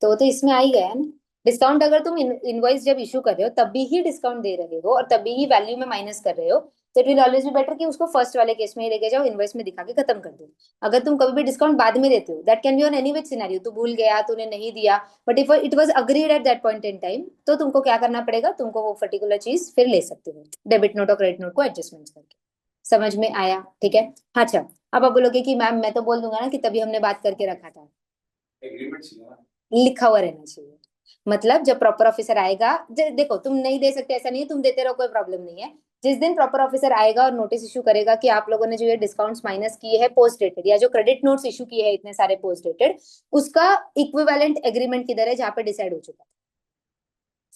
तो वो तो इसमें आ ही गया है ना। डिस्काउंट अगर तुम इनवॉइस जब इशू कर रहे हो तभी ही डिस्काउंट दे रहे हो और तभी ही वैल्यू में माइनस कर रहे हो, तो it will always be better कि उसको फर्स्ट वाले केस में ही लेके जाओ, इनवॉइस में दिखा के खत्म कर दो। अगर तुम कभी भी डिस्काउंट बाद में देते हो, that can be on any which scenario, तू भूल गया, तूने नहीं दिया, but if it was agreed at that point in time, तो तुमको क्या करना पड़ेगा? तुमको वो पर्टिकुलर चीज फिर ले सकते हो डेबिट नोट और क्रेडिट नोट को एडजस्टमेंट करके। समझ में आया? ठीक है, अच्छा। अब आप बोलोगे कि मैम मैं तो बोल दूंगा ना कि तभी हमने बात करके रखा था। एग्रीमेंट चाहिए ना। लिखा हुआ रहना चाहिए, मतलब जब प्रॉपर ऑफिसर आएगा, देखो तुम नहीं दे सकते ऐसा नहीं है, तुम देते रहो कोई प्रॉब्लम नहीं है। जिस दिन प्रॉपर ऑफिसर आएगा और नोटिस इशू करेगा कि आप लोगों ने जो ये डिस्काउंट्स माइनस किए हैं पोस्ट डेटेड, या जो क्रेडिट नोट्स इशू किए हैं इतने सारे पोस्ट डेटेड, उसका इक्विवेलेंट एग्रीमेंट किधर है जहाँ पे डिसाइड हो चुका है।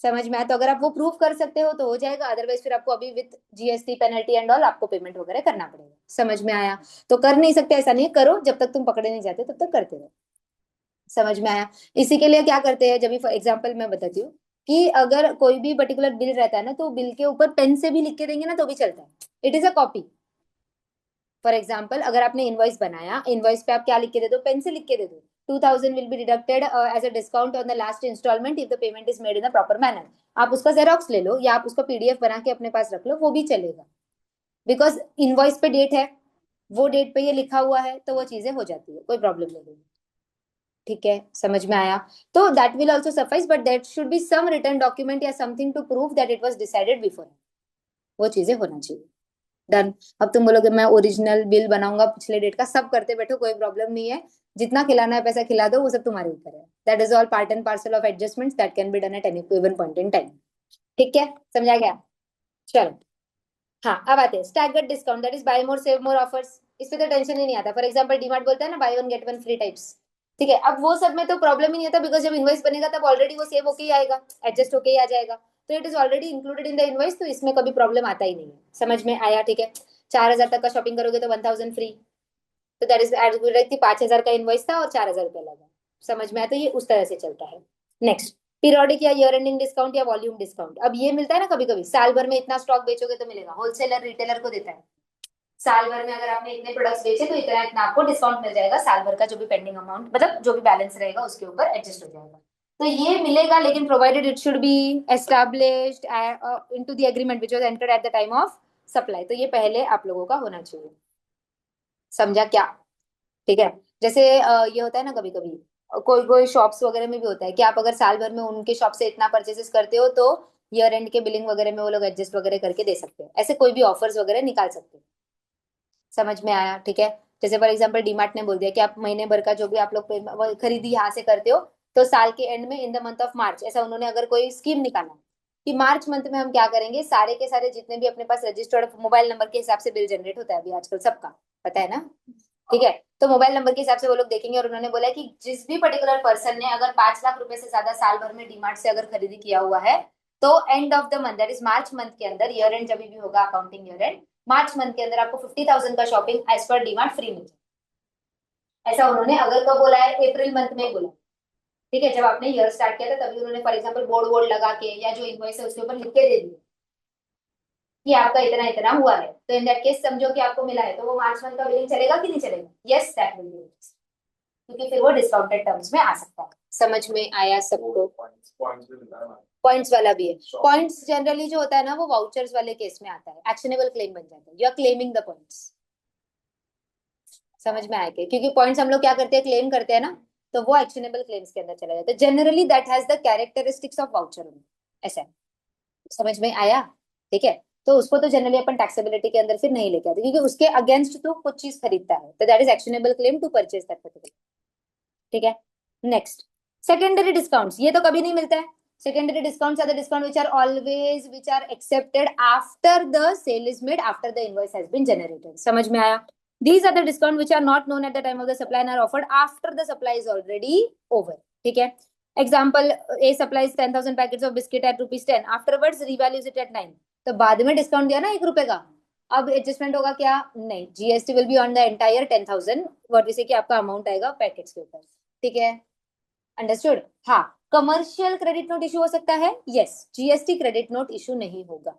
समझ में आया? तो अगर आप वो प्रूव कर सकते हो तो हो जाएगा, अदरवाइज फिर आपको अभी with GST penalty and all आपको पेमेंट वगैरह करना पड़ेगा। समझ में आया? तो कर नहीं सकते ऐसा नहीं है, करो, जब तक तुम पकड़े नहीं जाते तब तक करते रहो। समझ में आया? इसी के लिए क्या करते हैं, जब भी फॉर एग्जाम्पल मैं बताती हूँ कि अगर कोई भी पर्टिकुलर बिल रहता है ना, तो बिल के ऊपर पेन से भी लिख के देंगे ना तो भी चलता है, it is a copy. For example अगर आपने इनवॉइस बनाया, इनवॉइस पे आप क्या लिख के दे दो? पेन से लिख के दे दो, 2000 will be deducted as a discount on the last installment if the payment is made in a proper manner. आप उसका जेरोक्स ले लो या आप उसका पीडीएफ बना के अपने पास रख लो, वो भी चलेगा, बिकॉज इनवॉइस पे डेट है, वो डेट पे ये लिखा हुआ है तो वो चीजें हो जाती है, कोई प्रॉब्लम नहीं है। ठीक है, समझ में आया? तो that will also suffice, but that should be some return document या something to prove that it was decided before. वो चीजें होना चाहिए। डन। अब तुम बोलोगे मैं ओरिजिनल बिल बनाऊंगा पिछले डेट का, सब करते बैठो, कोई प्रॉब्लम नहीं है। जितना खिलाना है पैसा खिला दो, वो सब तुम्हारे ऊपर है। That is all part and parcel of adjustments that can be done at any given point in time. ठीक है, समझा गया? चलो। हाँ, अब आते हैं staggered discount, that is by more save more offers. इस पे तो टेंशन ही नहीं आता। फॉर एग्जांपल डीमार्ट बोलता है ना by one get one free types. ठीक है, अब वो सब में तो प्रॉब्लम ही नहीं आता, बिकॉज जब इनवॉइस बनेगा तब ऑलरेडी वो सेव होके ही आएगा, एडजस्ट होके ही आ जाएगा। तो it is already included in the invoice, तो इसमें कभी प्रॉब्लम आता ही नहीं है। समझ में आया? ठीक है। 4,000 तक का शॉपिंग करोगे तो 1,000 फ्री। तो दैट इज थी 5,000 का इनवॉइस था और 4,000 रुपया लगा। समझ में आया? तो ये उस तरह से चलता है। नेक्स्ट, पीरियोडिक या ईयर एंडिंग डिस्काउंट या वॉल्यूम डिस्काउंट। अब ये मिलता है ना कभी कभी, साल भर में इतना स्टॉक बेचोगे तो मिलेगा। होलसेलर रिटेलर को देता है, साल भर में अगर आपने इतने प्रोडक्ट्स बेचे तो इतना इतना आपको डिस्काउंट मिल जाएगा। साल भर का जो भी पेंडिंग अमाउंट, मतलब जो भी बैलेंस रहेगा उसके ऊपर एडजस्ट हो जाएगा। तो ये मिलेगा, लेकिन provided it should be established into the agreement which was entered eight the time of supply. तो ये पहले आप लोगों का होना चाहिए। समझा क्या? ठीक है। जैसे ये होता है ना कभी कभी, कोई कोई शॉप्स वगैरह में भी होता है कि आप अगर साल भर में उनके शॉप से इतना परचेसेस करते हो तो ईयर एंड के बिलिंग वगैरह में वो लोग एडजस्ट वगैरह करके दे सकते हैं। ऐसे कोई भी ऑफर्स वगैरह निकाल सकते हैं। समझ में आया? ठीक है। जैसे फॉर एग्जांपल डीमार्ट ने बोल दिया कि आप महीने भर का जो भी आप लोग खरीदी यहाँ से करते हो, तो साल के एंड में इन द मंथ ऑफ मार्च, ऐसा उन्होंने अगर कोई स्कीम निकाला कि मार्च मंथ में हम क्या करेंगे, सारे के सारे जितने भी अपने पास रजिस्टर्ड मोबाइल नंबर के हिसाब से बिल जनरेट होता है अभी आजकल सबका, पता है ना? ठीक है। तो मोबाइल नंबर के हिसाब से वो लोग देखेंगे, और उन्होंने बोला कि जिस भी पर्टिकुलर पर्सन ने अगर 5 लाख रुपए से ज्यादा साल भर में डीमार्ट से अगर खरीदी किया हुआ है, तो and of the month, that is March month के अंदर, ईयर एंड जब भी होगा accounting year and, March month के अंदर आपको 50,000 का shopping as per DMart free मिल जाए। ऐसा उन्होंने अगर कब बोला है, अप्रैल मंथ में बोला। ठीक है, जब आपने ईयर स्टार्ट किया था तभी उन्होंने फॉर एग्जाम्पल बोर्ड वोर्ड लगा के या जो इनवॉइस है उसके ऊपर लिख के दे दिया कि आपका इतना इतना हुआ है। तो इन दैट केस समझो कि आपको मिला है, तो वो मार्च मंथ का बिलिंग चलेगा कि नहीं चलेगा? यस, दैट विल बी, क्योंकि फिर वो डिस्काउंटेड टर्म्स में आ सकता है। समझ में आया सबको? पॉइंट्स भी मिलता है ना। पॉइंट्स वाला भी है। पॉइंट्स जनरली जो होता है ना वो वाउचर्स वाले केस में आता है, एक्शनेबल क्लेम बन जाता है, you are claiming the points. समझ में आया? क्योंकि पॉइंट्स हम लोग क्या करते हैं, क्लेम करते हैं ना, तो वो एक्शनेबल क्लेम्स के अंदर चला जाता है। Generally that has the characteristics of voucher, ऐसा है। समझ में आया? ठीक है। तो उसको तो जनरली अपन टैक्सेबिलिटी के अंदर फिर नहीं लेके आते, क्योंकि उसके अगेंस्ट तो कुछ चीज खरीदता है, तो that is actionable claim to purchase that particular. ठीक है। नेक्स्ट, सेकेंडरी डिस्काउंट्स, ये तो कभी नहीं मिलता है। Secondary discounts are the discount which are always which are accepted after the sale is made, after the invoice has been generated। समझ में आया? These are the discount which are not known at the time of the supply and are offered after the supply is already over। ठीक है। Example, A supplies 10,000 packets of biscuit at ₹10, afterwards revalues it at 9। तो बाद में discount दिया ना ₹1 का, अब adjustment होगा क्या? नहीं, GST will be on the entire 10,000, और जैसे कि आपका अमाउंट आएगा पैकेट्स के ऊपर। ठीक है, अंडरस्टूड? हाँ। कमर्शियल क्रेडिट नोट इशू हो सकता है, yes, GST credit note issue नहीं होगा।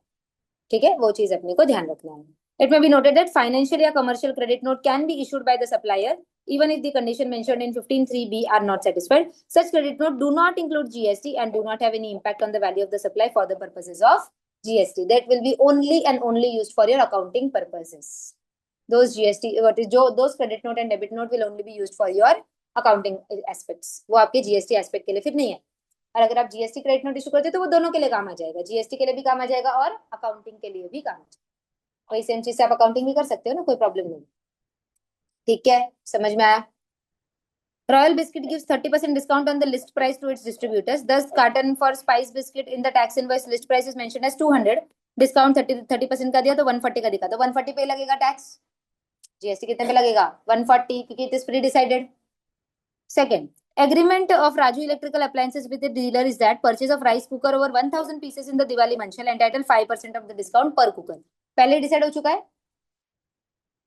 ठीक है, वो चीज अपने को ध्यान रखना है। It may be noted that financial या commercial credit note can be issued by the supplier even if the condition mentioned in 15(3)(b) are not satisfied। Such credit note do not include GST and do not have any impact on the value of the supply for the purposes of GST। That will be only and only used for your accounting purposes। Those GST, those credit note and debit note will only be used for your accounting aspects। वो आपके GST aspect के लिए फिर नहीं है। और अगर आप GST क्रेडिट नोट इशू करते हो तो वो दोनों के लिए काम आ जाएगा, GST के लिए भी काम आ जाएगा और अकाउंटिंग के लिए भी काम आ जाएगा। वही सेम चीज से आप अकाउंटिंग भी कर सकते हो ना, कोई प्रॉब्लम नहीं। ठीक है, समझ में आया? Royal Biscuit gives 30% discount on the list price to its distributors. Thus, carton for Spice Biscuit in the tax invoice list price is mentioned as 200। Discount 30% का दिया तो 140 का दिखा, तो 140 पे लगेगा टैक्स। जीएसटी कितने पे लगेगा? 140, क्योंकि it is pre decided. Second, agreement of Raju Electrical Appliances with the dealer is that purchase of rice cooker over 1,000 pieces in the Diwali month shall entitle 5% of the discount per cooker। पहले decide हो चुका है,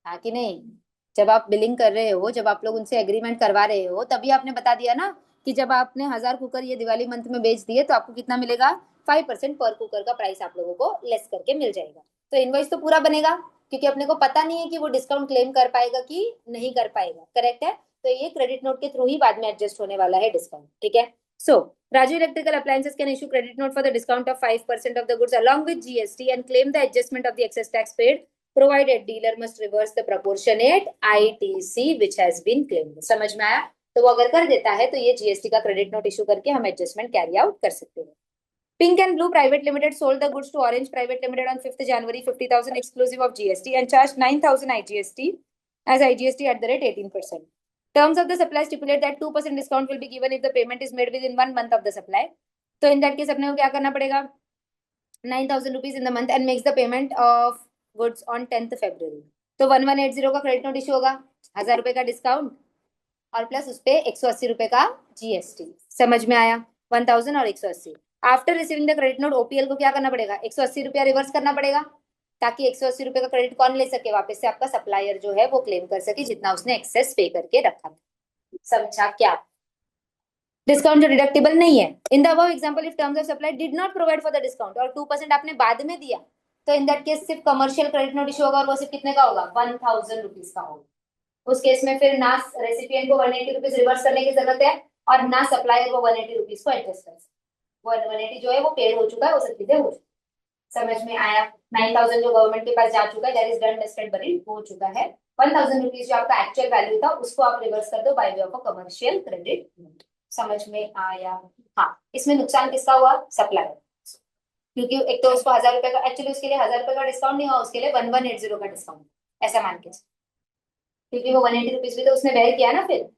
हाँ कि नहीं? जब आप billing कर रहे हो, जब आप लोग उनसे एग्रीमेंट करवा रहे हो, तभी आपने बता दिया ना कि जब आपने 1,000 कुकर ये दिवाली मंथ में बेच दिए तो आपको कितना मिलेगा? 5% पर कुकर का प्राइस आप लोगों को लेस करके मिल जाएगा। तो इनवॉइस तो पूरा बनेगा, क्योंकि अपने को पता नहीं है कि वो डिस्काउंट क्लेम कर पाएगा कि नहीं कर पाएगा। करेक्ट है? तो ये क्रेडिट नोट के थ्रू ही बाद में एडजस्ट होने वाला है डिस्काउंट। ठीक है। So, Raju Electrical Appliances can issue credit note for the discount of 5% of the goods along with GST and claim the adjustment of the excess tax paid provided dealer must reverse the proportionate ITC which has been claimed. समझ में आया? तो वो अगर कर देता है तो ये GST का क्रेडिट नोट इशू करके हम एडजस्टमेंट कैरी आउट कर सकते हैं। Pink and Blue Private Limited sold the goods to Orange Private Limited on 5th January 50,000 exclusive of GST and charged 9,000 IGST as IGST at the rate 18%. Terms of the supply stipulate that 2% discount will be given if the payment is made within 1 month of the supply. So in that case अपने को क्या करना पड़ेगा? 9,000 rupees in the month and makes the payment of goods on 10th February. तो 1180 का credit note issue होगा, 1000 रुपए का डिस्काउंट और प्लस उस पे 180 रुपए का GST। समझ में आया? 1000 और 180। After receiving the credit note OPL को क्या करना पड़ेगा? 180 रुपया रिवर्स करना पड़ेगा ताकि 180 रुपए का क्रेडिट कौन ले सके? वापस से आपका सप्लायर जो है वो क्लेम कर सके जितना उसने एक्सेस पे करके रखा था। समझा क्या? डिस्काउंट जो डिडक्टेबल नहीं है। In the above example if terms of supply did not provide for the discount और 2% आपने बाद में दिया तो इन दैट केस सिर्फ कमर्शियल क्रेडिट नोट इशू होगा और वो सिर्फ कितने का होगा? 1000 रुपीज का होगा। उस केस में फिर ना रेसिपिएंट को 180 रुपीज रिवर्स करने की जरूरत है और ना सप्लायर को 180 रुपीज को एडजस्ट कर सकते। 180 जो है वो पेड हो चुका है, वो सब चीजें हो चुकी। समझ में आया? 9,000 जो गवर्नमेंट के पास जा चुका है, that is done dusted buried हो चुका है। 1000 रुपीज जो आपका एक्चुअल वैल्यू था उसको आप रिवर्स कर दो by way of a commercial credit note. समझ में आया? हाँ, इसमें नुकसान किसका हुआ? सप्लायर, क्योंकि एक तो उसको 1000 रुपए का, एक्चुअली उसके लिए 1000 रुपए का डिस्काउंट नहीं हुआ, उसके लिए 1180 का डिस्काउंट, ऐसा मान के, क्योंकि वो 180 रुपीज भी तो उसने बेयर किया ना फिर।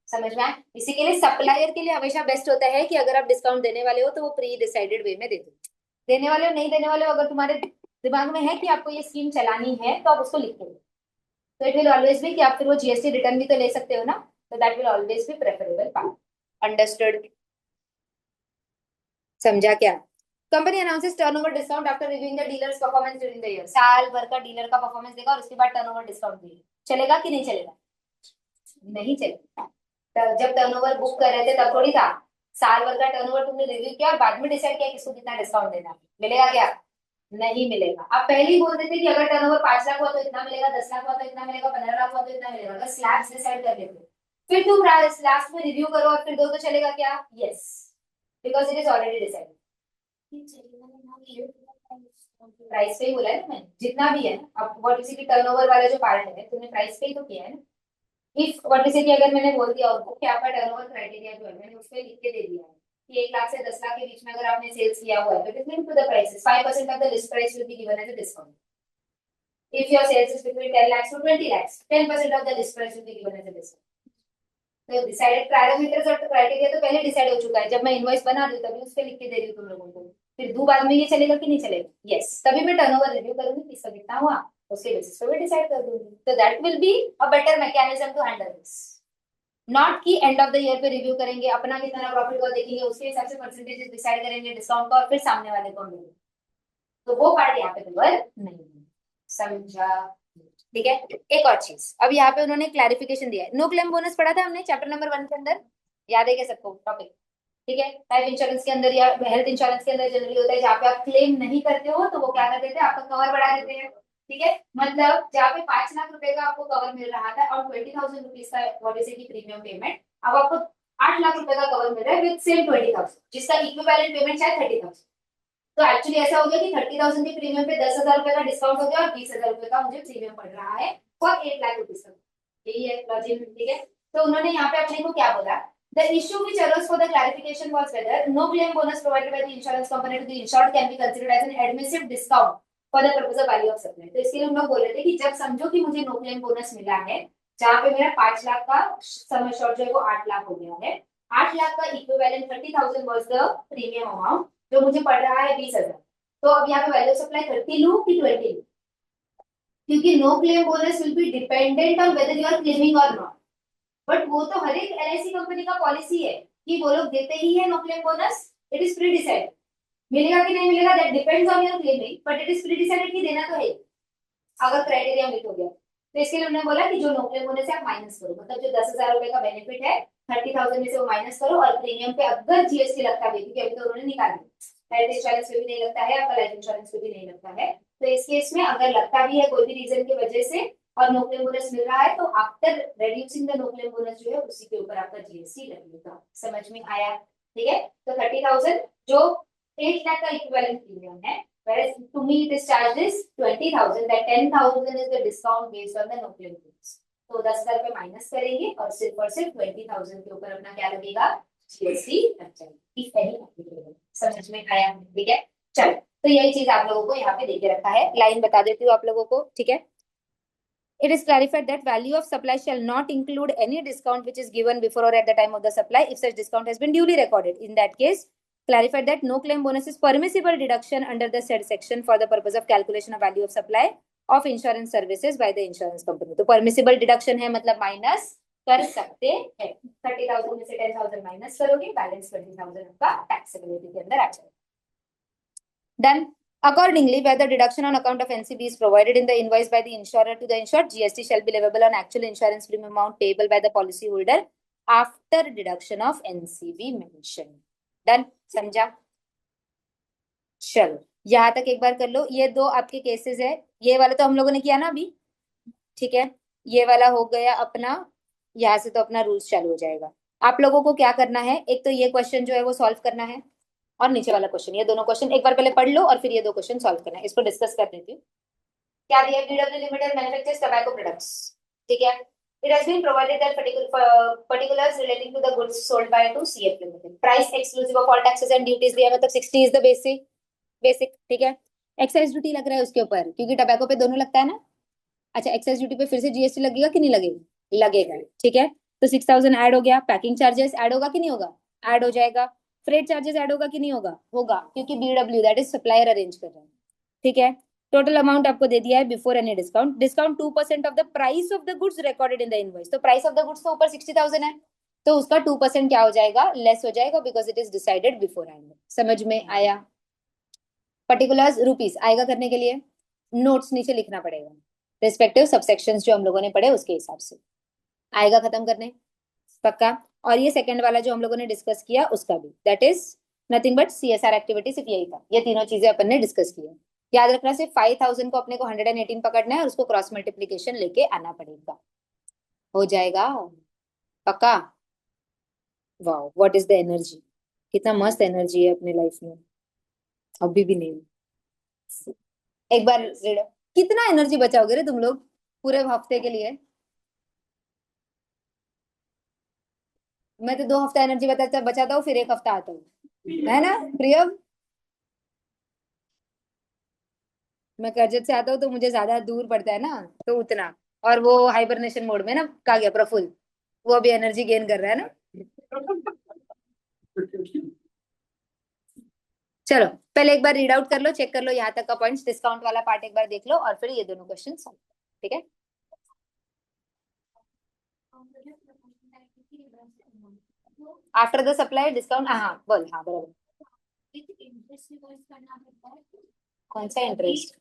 समझ में आया? इसी के लिए सप्लायर के लिए हमेशा बेस्ट होता है कि अगर आप डिस्काउंट देने वाले हो तो वो प्री डिसाइडेड वे में दे दो। देने वाले हो नहीं देने वाले हो, अगर तुम्हारे दिमाग में है कि आपको ये स्कीम चलानी है तो आप उसको लिख दो। तो इट विल ऑलवेज भी कि आप फिर वो GST रिटर्न भी तो ले सकते हो ना, तो that will always be preferable part. Understood? समझा क्या? Company announces turnover discount after reviewing the dealers performance during the year. साल भर का डीलर का परफॉर्मेंस देगा और उसके बाद टर्नओवर डिस्काउंट देगा। चलेगा कि नहीं चलेगा? नहीं चलेगा। जब टर्नओवर बुक कर रहे थे तब थोड़ी था, साल भर का टर्नओवर तुमने रिव्यू किया और बाद में डिसाइड किया किसको कितना डिस्काउंट देना। मिलेगा क्या? नहीं मिलेगा। आप पहले ही बोल देते कि अगर टर्नओवर 5 लाख हुआ तो इतना मिलेगा, 10 लाख हुआ तो इतना मिलेगा, 15 लाख हुआ तो इतना मिलेगा, अगर स्लैब्स डिसाइड कर लेते फिर तुम लास्ट में रिव्यू करो और फिर दो तो चलेगा क्या? Yes, because it is already decided. Price पे ही बोला है ना मैंने, जितना भी है ना। अब व्हाट इज की टर्नओवर वाला जो पार्ट है तुमने प्राइस पे ही तो किया है ना। इफ व्हाट इज की अगर मैंने बोल दिया उनको कि आपका टर्नओवर क्राइटेरिया जो है मैंने उस पे लिख के दे दिया है कि 1 लाख से 10 लाख के बीच में अगर आपने सेल्स किया हुआ है तो it is linked to the prices. 5% off the list price will be given as a discount. If your sales is between 10 lakhs to 20 lakhs, 10% of the list price will be given as a discount. तो decided parameters और criteria तो पहले decide हो चुका है। जब मैं invoice बना दूं तभी उस पे लिख के दे रही हूँ तुम लोगों को, फिर दो बाद में ये चलेगा कि नहीं चलेगा? यस, तभी मैं टर्नओवर रिव्यू करूंगी किसका कितना हुआ, उसके बेसिस पे मैं डिसाइड कर दूंगी। तो that will be a better mechanism to handle this. Not कि एंड ऑफ द ईयर पे रिव्यू करेंगे, अपना कितना प्रॉफिट हुआ देखेंगे, उसके हिसाब से परसेंटेजेस डिसाइड करेंगे डिस्काउंट का और फिर सामने वाले को मिलेगा। तो वो पार्ट यहाँ पे कवर नहीं है। समझा? ठीक है। एक और चीज, अब यहाँ पे उन्होंने क्लैरिफिकेशन दिया है। नो क्लेम बोनस पढ़ा था हमने चैप्टर नंबर 1 के अंदर, याद है क्या सबको टॉपिक? ठीक है। लाइफ इंश्योरेंस के अंदर या हेल्थ इंश्योरेंस के अंदर जनरली होता है जहाँ पे आप क्लेम नहीं करते हो तो वो क्या कर देते हैं, आपका कवर बढ़ा देते हैं। ठीक है, मतलब जहाँ पे 5 लाख रुपए का आपको कवर मिल रहा था और 20,000 रुपीज का पॉलिसी की प्रीमियम पेमेंट, अब आपको 8 लाख रुपए का कवर मिल रहा है विद सेम 20,000, जिसका इक्विवेलेंट पेमेंट शायद 30,000। तो एक्चुअली ऐसा हो गया कि 30,000 के प्रीमियम पे 10,000 रुपए का डिस्काउंट हो गया और 20,000 रुपए का मुझे प्रीमियम पड़ रहा है फॉर 8 लाख रुपीज का। यही है लॉजिक। ठीक है, तो उन्होंने यहाँ पे अपने को क्या बोला, the issue which arose for the clarification was whether no claim bonus provided by the insurance company to the insured can be considered as an admissive discount for the purpose of value of supply। तो इसके लिए हम लोग बोल रहे थे कि जब समझो कि मुझे नो क्लेम बोनस मिला है जहाँ पे मेरा 5 लाख का सम एश्योर्ड जो है वो 8 लाख हो गया है, 8 लाख का equivalent 30,000 was the premium amount जो मुझे पड़ रहा है 20,000। तो अब यहाँ पे वैल्यू सप्लाई 30 लूं कि 20 लूं, क्योंकि no claim bonus will be dependent on whether you are claiming और नॉट। बट वो तो हर एक LIC कंपनी का पॉलिसी है कि वो लोग देते ही है no claim bonus. It is pre decided, मिलेगा कि नहीं मिलेगा that depends on your claiming, but it is pre decided कि देना तो है अगर क्राइटेरिया मीट हो गया। तो इसके लिए उन्होंने बोला कि जो नो क्लेम बोनस है आप माइनस करो, मतलब जो 10,000 रुपए का बेनिफिट है 30,000 में से वो माइनस करो और प्रीमियम पे अगर GST लगता है, क्योंकि अभी तो उन्होंने निकाल दिया, हेल्थ इंश्योरेंस पे भी नहीं लगता है, आपका लाइफ इंश्योरेंस पे भी नहीं लगता है, तो इस केस में अगर लगता भी है कोई भी रीजन की वजह से और नो क्लेम बोनस मिल रहा है तो after reducing the no claim bonus जो है उसी के ऊपर आपका GST लगेगा। समझ में आया? ठीक है, तो 30,000 जो 8 लाख का इक्विवेलेंट प्रीमियम है Whereas to me it is charged is 20,000, that 10,000 is the discount based on the no claim goods. तो 10,000 पे माइनस करेंगे और सिर्फ 20,000 के ऊपर अपना क्या लगेगा, जीएसटी लग जाएगी। If any applicable. समझ में आया? ठीक है, चलो तो यही चीज आप लोगों को यहाँ पे देके रखा है, लाइन बता देती हूँ आप लोगों को, ठीक है। It is clarified that value of supply shall not include any discount which is given before or at the time of the supply if such discount has been duly recorded. In that case, clarified that no claim bonus is permissible deduction under the said section for the purpose of calculation of value of supply of insurance services by the insurance company. तो permissible deduction है मतलब minus कर सकते हैं। 30,000 में से 10,000 minus करोगे, balance 20,000 आपका टैक्सेबिलिटी के अंदर आ जाएगा। Done. Accordingly, where the deduction on account of NCB is provided in the invoice by the insurer to the insured, GST shall be leviable on actual insurance premium amount payable by the policyholder after deduction of NCB mentioned. Done. समझा? चलो यहाँ तक एक बार कर लो। ये दो आपके cases है, ये वाला तो हम लोगों ने किया ना अभी, ठीक है। ये वाला हो गया अपना, यहाँ से तो अपना रूल्स चालू हो जाएगा। आप लोगों को क्या करना है, एक तो ये क्वेश्चन जो है वो सॉल्व करना है और नीचे वाला क्वेश्चन, ये दोनों क्वेश्चन एक बार पहले पढ़ लो और फिर ये दो क्वेश्चन सॉल्व करना है। इसको डिस्कस कर देती हूँ। क्या दिया, BW limited manufactures tobacco products, ठीक है। It has been provided that particulars relating to the goods sold by to CF Limited. Price exclusive of all taxes and duties दिया, मतलब 60 is the basic, ठीक है। एक्साइज ड्यूटी लग रहा है उसके ऊपर, क्योंकि टोबैको पे दोनों लगता है ना। अच्छा, एक्साइज ड्यूटी पे फिर से जीएसटी लगेगा कि नहीं लगेगा? लगेगा, ठीक है। तो 6,000 ऐड हो गया। पैकिंग चार्जेस ऐड होगा कि नहीं होगा? ऐड हो जाएगा। फ्रेट चार्जेस ऐड होगा कि नहीं होगा? होगा, क्योंकि BW that is supplier arrange कर रहा है, ठीक है। टोटल अमाउंट आपको दे दिया है before any discount. Discount 2% of the price of the goods recorded in the invoice. तो प्राइस ऑफ द गुड्स तो ऊपर 60,000 है, तो उसका 2% क्या हो जाएगा, लेस हो जाएगा, because it is decided before hand. समझ में आया? पर्टिकुलर्स रुपीस आएगा करने के लिए नोट्स नीचे लिखना पड़ेगा, रिस्पेक्टिव सबसेक्शंस जो हम लोगों ने पढ़े उसके हिसाब से आएगा खत्म करने, पक्का। और ये सेकंड वाला जो हम लोगों ने डिस्कस किया उसका भी, that is nothing but CSR activity, सिर्फ यही था। ये तीनों चीजें अपन ने डिस्कस किया। याद रखना, सिर्फ 5,000 को अपने को 118 पकड़ना है और उसको क्रॉस मल्टीप्लीकेशन लेके आना पड़ेगा, हो जाएगा, पक्का। वाह, व्हाट इज द एनर्जी, कितना मस्त एनर्जी है अपने लाइफ में। अभी भी नहीं, एक बार कितना एनर्जी बचाओगे रे तुम लोग पूरे हफ्ते के लिए? मैं तो 2 हफ्ता एनर्जी बचाता हूँ, फिर 1 हफ्ता आता हूँ, है ना प्रियम? मैं करजत से आता हूँ तो मुझे ज्यादा दूर पड़ता है ना, तो उतना। और वो हाइबरनेशन मोड में ना, कहा गया प्रफुल्ल, वो अभी एनर्जी गेन कर रहा है ना। चलो पहले एक बार रीड आउट कर लो, चेक कर लो यहाँ तक का पॉइंट्स, डिस्काउंट वाला पार्ट एक बार देख लो और फिर ये दोनों क्वेश्चन सॉल्व, ठीक है। आफ्टर द सप्लाई डिस्काउंट, हाँ बोल, हाँ बराबर। कौन सा इंटरेस्ट?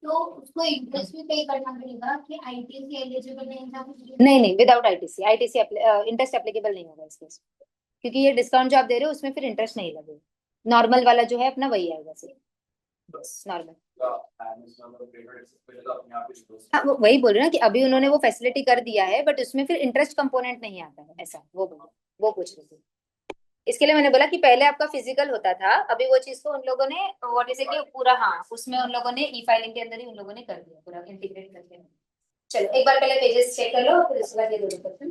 तो उसको इंटरेस्ट भी पे करना पड़ेगा कि आईटीसी एलिजिबल नहीं था कुछ? नहीं, विदाउट आईटीसी इंटरेस्ट एप्लीकेबल नहीं होगा इसके, क्योंकि ये डिस्काउंट जो आप दे रहे हो उसमें फिर इंटरेस्ट नहीं लगेगा। नॉर्मल वाला जो है अपना वही आएगा सिर्फ, बस नॉर्मल। हाँ वही बोल रहे ना कि अभी उन्होंने वो फैसिलिटी कर दिया है, बट उसमें फिर इंटरेस्ट कंपोनेंट नहीं आता है, ऐसा वो पूछ रही थी। इसके लिए मैंने बोला कि पहले आपका फिजिकल होता था, अभी वो चीज को उन लोगों ने व्हाट इज इट पूरा, हाँ उसमें उन लोगों ने ई फाइलिंग के अंदर ही उन लोगों ने कर दिया पूरा इंटीग्रेट करके। चलो एक बार पहले पेजेस चेक कर लो, फिर उसके बाद ये दो क्वेश्चन